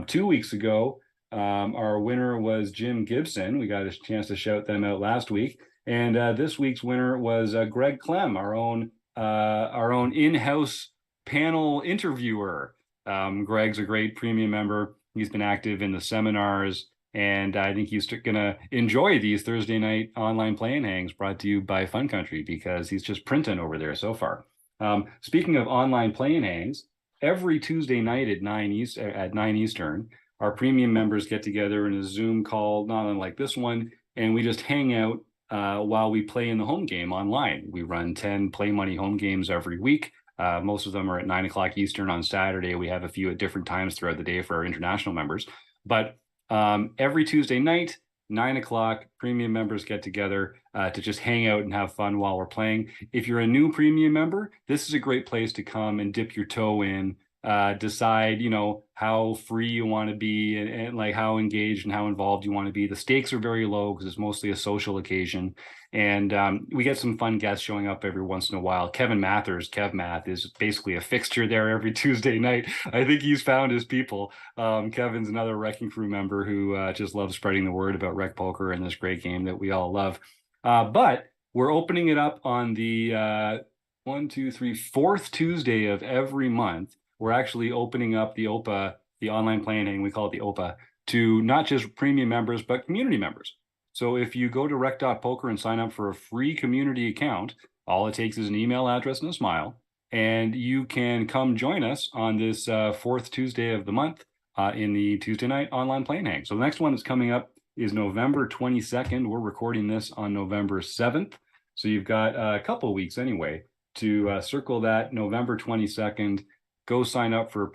2 weeks ago, our winner was Jim Gibson. We got a chance to shout them out last week. And this week's winner was Greg Clem, our own in-house panel interviewer. Greg's a great premium member. He's been active in the seminars, and I think he's going to enjoy these Thursday night online play-in hangs brought to you by Fun Country, because he's just printing over there so far. Speaking of online play-in hangs, every Tuesday night at 9 Eastern, our premium members get together in a Zoom call, not unlike this one, and we just hang out while we play in the home game online. We run 10 Play Money home games every week. Most of them are at 9 o'clock Eastern on Saturday. We have a few at different times throughout the day for our international members. But every Tuesday night, 9 o'clock, premium members get together to just hang out and have fun while we're playing. If you're a new premium member, this is a great place to come and dip your toe in, decide, how free you want to be and like how engaged and how involved you want to be. The stakes are very low because it's mostly a social occasion. And we get some fun guests showing up every once in a while. Kevin Mathers, Kev Math, is basically a fixture there every Tuesday night. I think he's found his people. Kevin's another Wrecking Crew member who just loves spreading the word about RecPoker and this great game that we all love. But we're opening it up on the 4th Tuesday of every month. We're actually opening up the OPA, the online playing hang, we call it the OPA, to not just premium members, but community members. So if you go to rec.poker and sign up for a free community account, all it takes is an email address and a smile, and you can come join us on this 4th Tuesday of the month in the Tuesday night online playing hang. So the next one that's coming up is November 22nd. We're recording this on November 7th. So you've got a couple of weeks anyway to circle that November 22nd. Go sign up for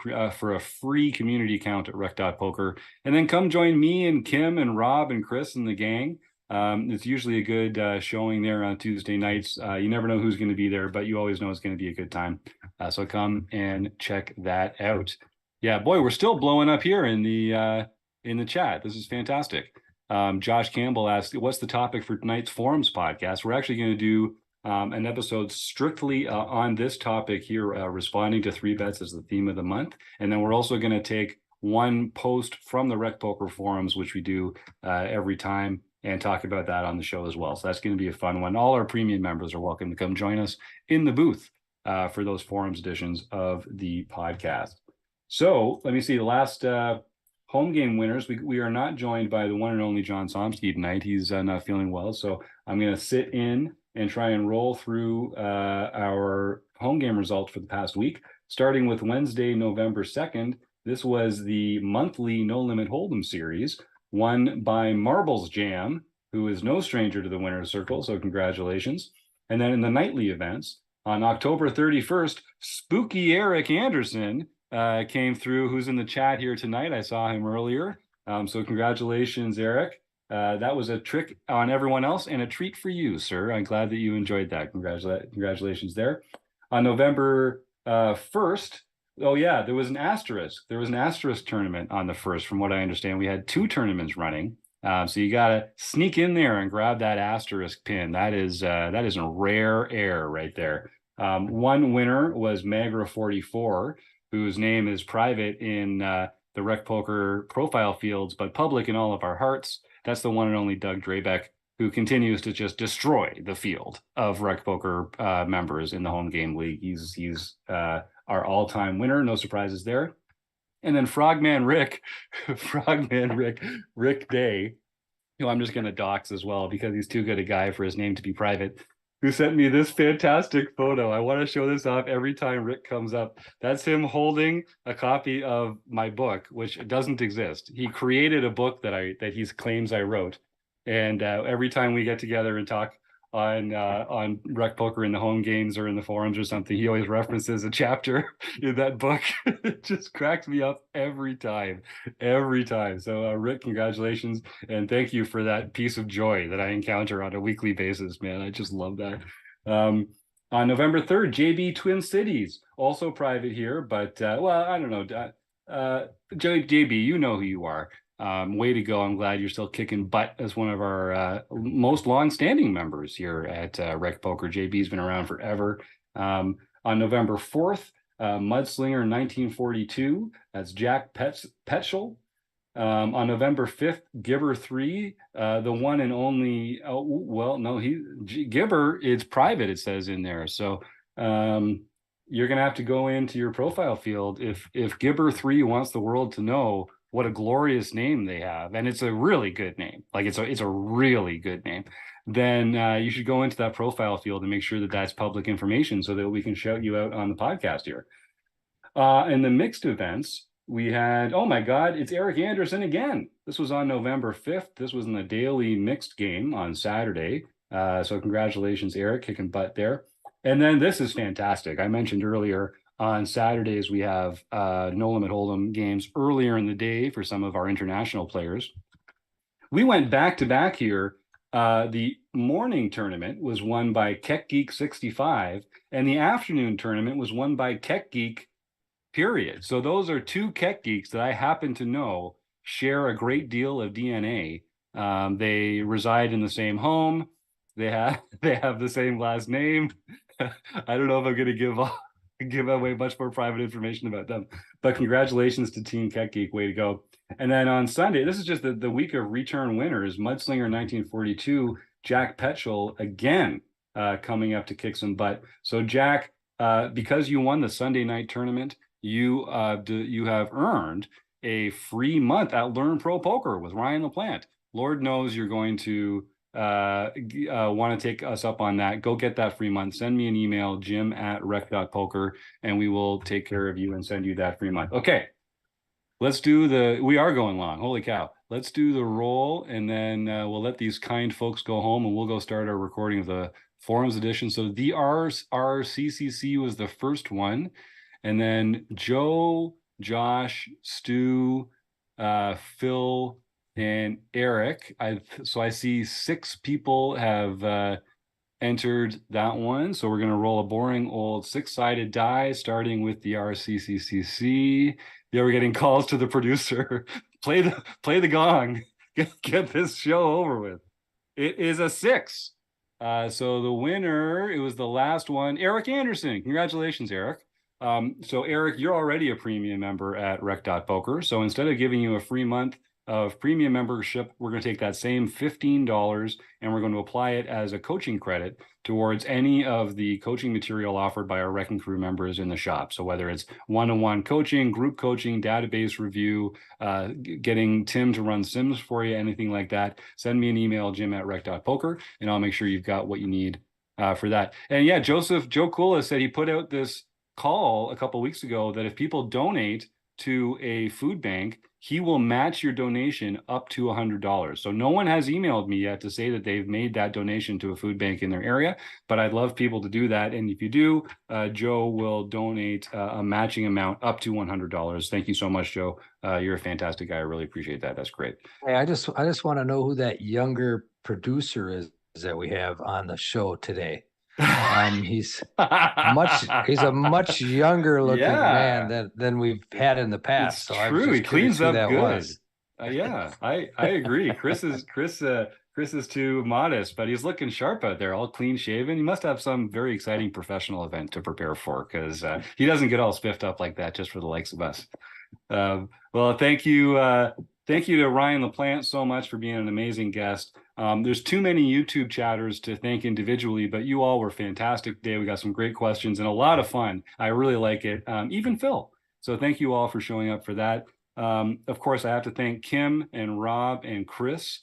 a free community account at rec.poker, and then come join me and Kim and Rob and Chris and the gang. It's usually a good showing there on Tuesday nights. You never know who's going to be there, but you always know it's going to be a good time. So come and check that out. Yeah, boy, we're still blowing up here in the chat. This is fantastic. Josh Campbell asked, what's the topic for tonight's forums podcast? We're actually going to do an episode strictly on this topic here, responding to 3-bets as the theme of the month. And then we're also going to take one post from the RecPoker forums, which we do every time, and talk about that on the show as well. So that's going to be a fun one. All our premium members are welcome to come join us in the booth for those forums editions of the podcast. So let me see the last home game winners. We are not joined by the one and only John Somsky tonight. He's not feeling well. So I'm going to sit in and try and roll through our home game results for the past week, starting with Wednesday, November 2nd. This was the monthly No Limit Hold'em series, won by Marbles Jam, who is no stranger to the winner's circle, so congratulations. And then in the nightly events, on October 31st, Spooky Eric Anderson came through, who's in the chat here tonight. I saw him earlier. So congratulations, Eric. That was a trick on everyone else and a treat for you, sir. I'm glad that you enjoyed that. Congratulations there. On November 1st, oh yeah, there was an asterisk. There was an asterisk tournament on the 1st, from what I understand. We had 2 tournaments running. So you got to sneak in there and grab that asterisk pin. That is a rare air right there. One winner was Magra44, whose name is private in the RecPoker profile fields, but public in all of our hearts. That's the one and only Doug Drabeck, who continues to just destroy the field of RecPoker members in the home game league. He's our all-time winner. No surprises there. And then Frogman Rick Day, who I'm just going to dox as well because he's too good a guy for his name to be private, who sent me this fantastic photo. I want to show this off every time Rick comes up. That's him holding a copy of my book, which doesn't exist. He created a book that he claims I wrote. And every time we get together and talk on RecPoker in the home games or in the forums or something, he always references a chapter in that book. It just cracks me up every time. So Rick, congratulations, and thank you for that piece of joy that I encounter on a weekly basis, man. I just love that. On November 3rd, JB Twin Cities, also private here, but well, I don't know. JB, you know who you are. Way to go. I'm glad you're still kicking butt as one of our most long-standing members here at RecPoker. JB's been around forever. On November 4th, Mudslinger 1942, that's Jack Petschel. On November 5th, Gibber 3, the one and only, Gibber, it's private, it says in there. So you're going to have to go into your profile field if Gibber 3 wants the world to know what a glorious name they have, and it's a really good name. Like it's a really good name. Then you should go into that profile field and make sure that that's public information so that we can shout you out on the podcast here. In the mixed events, we had, oh my God, it's Eric Anderson again. This was on November 5th. This was in the daily mixed game on Saturday. So congratulations, Eric, kicking butt there. And then this is fantastic. I mentioned earlier, on Saturdays, we have No Limit Hold'em games earlier in the day for some of our international players. We went back-to-back here. The morning tournament was won by Keck Geek 65, and the afternoon tournament was won by Keck Geek, period. So those are 2 Keck Geeks that I happen to know share a great deal of DNA. They reside in the same home. They have the same last name. I don't know if I'm going to give away much more private information about them, but congratulations to Team Keck Geek, way to go. And then on Sunday, this is just the week of return winners. Mudslinger 1942 Jack Petchel again coming up to kick some butt. So Jack, because you won the Sunday night tournament, you have earned a free month at Learn Pro Poker with Ryan Laplante. Lord knows you're going to want to take us up on that. Go get that free month. Send me an email, jim@rec.poker, and we will take care of you and send you that free month. Okay, let's do we are going long. Holy cow. Let's do the roll, and then we'll let these kind folks go home, and we'll go start our recording of the Forums edition. So the RCCC was the first one, and then Joe, Josh, Stu, Phil, and Eric. So I see 6 people have entered that one. So we're going to roll a boring old 6-sided die, starting with the RCCC. Yeah, we're getting calls to the producer. Play the gong. Get this show over with. It is a 6. So the winner, it was the last one, Eric Anderson. Congratulations, Eric. So Eric, you're already a premium member at rec.poker. So instead of giving you a free month of premium membership, we're going to take that same $15 and we're going to apply it as a coaching credit towards any of the coaching material offered by our Rec and Crew members in the shop. So whether it's one-on-one coaching, group coaching, database review, getting Tim to run sims for you, anything like that, send me an email, jim@rec.poker, and I'll make sure you've got what you need for that. And yeah, Joe Kula said he put out this call a couple of weeks ago that if people donate to a food bank, he will match your donation up to $100. So no one has emailed me yet to say that they've made that donation to a food bank in their area, but I'd love people to do that. And if you do, Joe will donate a matching amount up to $100. Thank you so much, Joe. You're a fantastic guy. I really appreciate that. That's great. Hey, I just want to know who that younger producer is that we have on the show today. He's a much younger looking man than we've had in the past. It's so true. He cleans up good. Yeah, I agree. Chris is too modest, but he's looking sharp out there, all clean shaven. He must have some very exciting professional event to prepare for, because he doesn't get all spiffed up like that just for the likes of us. Well, thank you to Ryan Laplante so much for being an amazing guest. There's too many YouTube chatters to thank individually, but you all were fantastic today. We got some great questions and a lot of fun. I really like it. Even Phil. So thank you all for showing up for that. Of course, I have to thank Kim and Rob and Chris.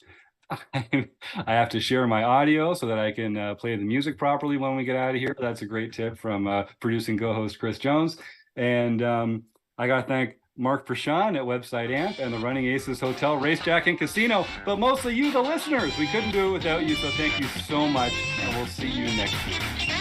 I have to share my audio so that I can play the music properly when we get out of here. That's a great tip from producing co-host Chris Jones. And I got to thank Mark Prashant at Website Amp and the Running Aces Hotel, Racejack and Casino, but mostly you, the listeners. We couldn't do it without you, so thank you so much, and we'll see you next week.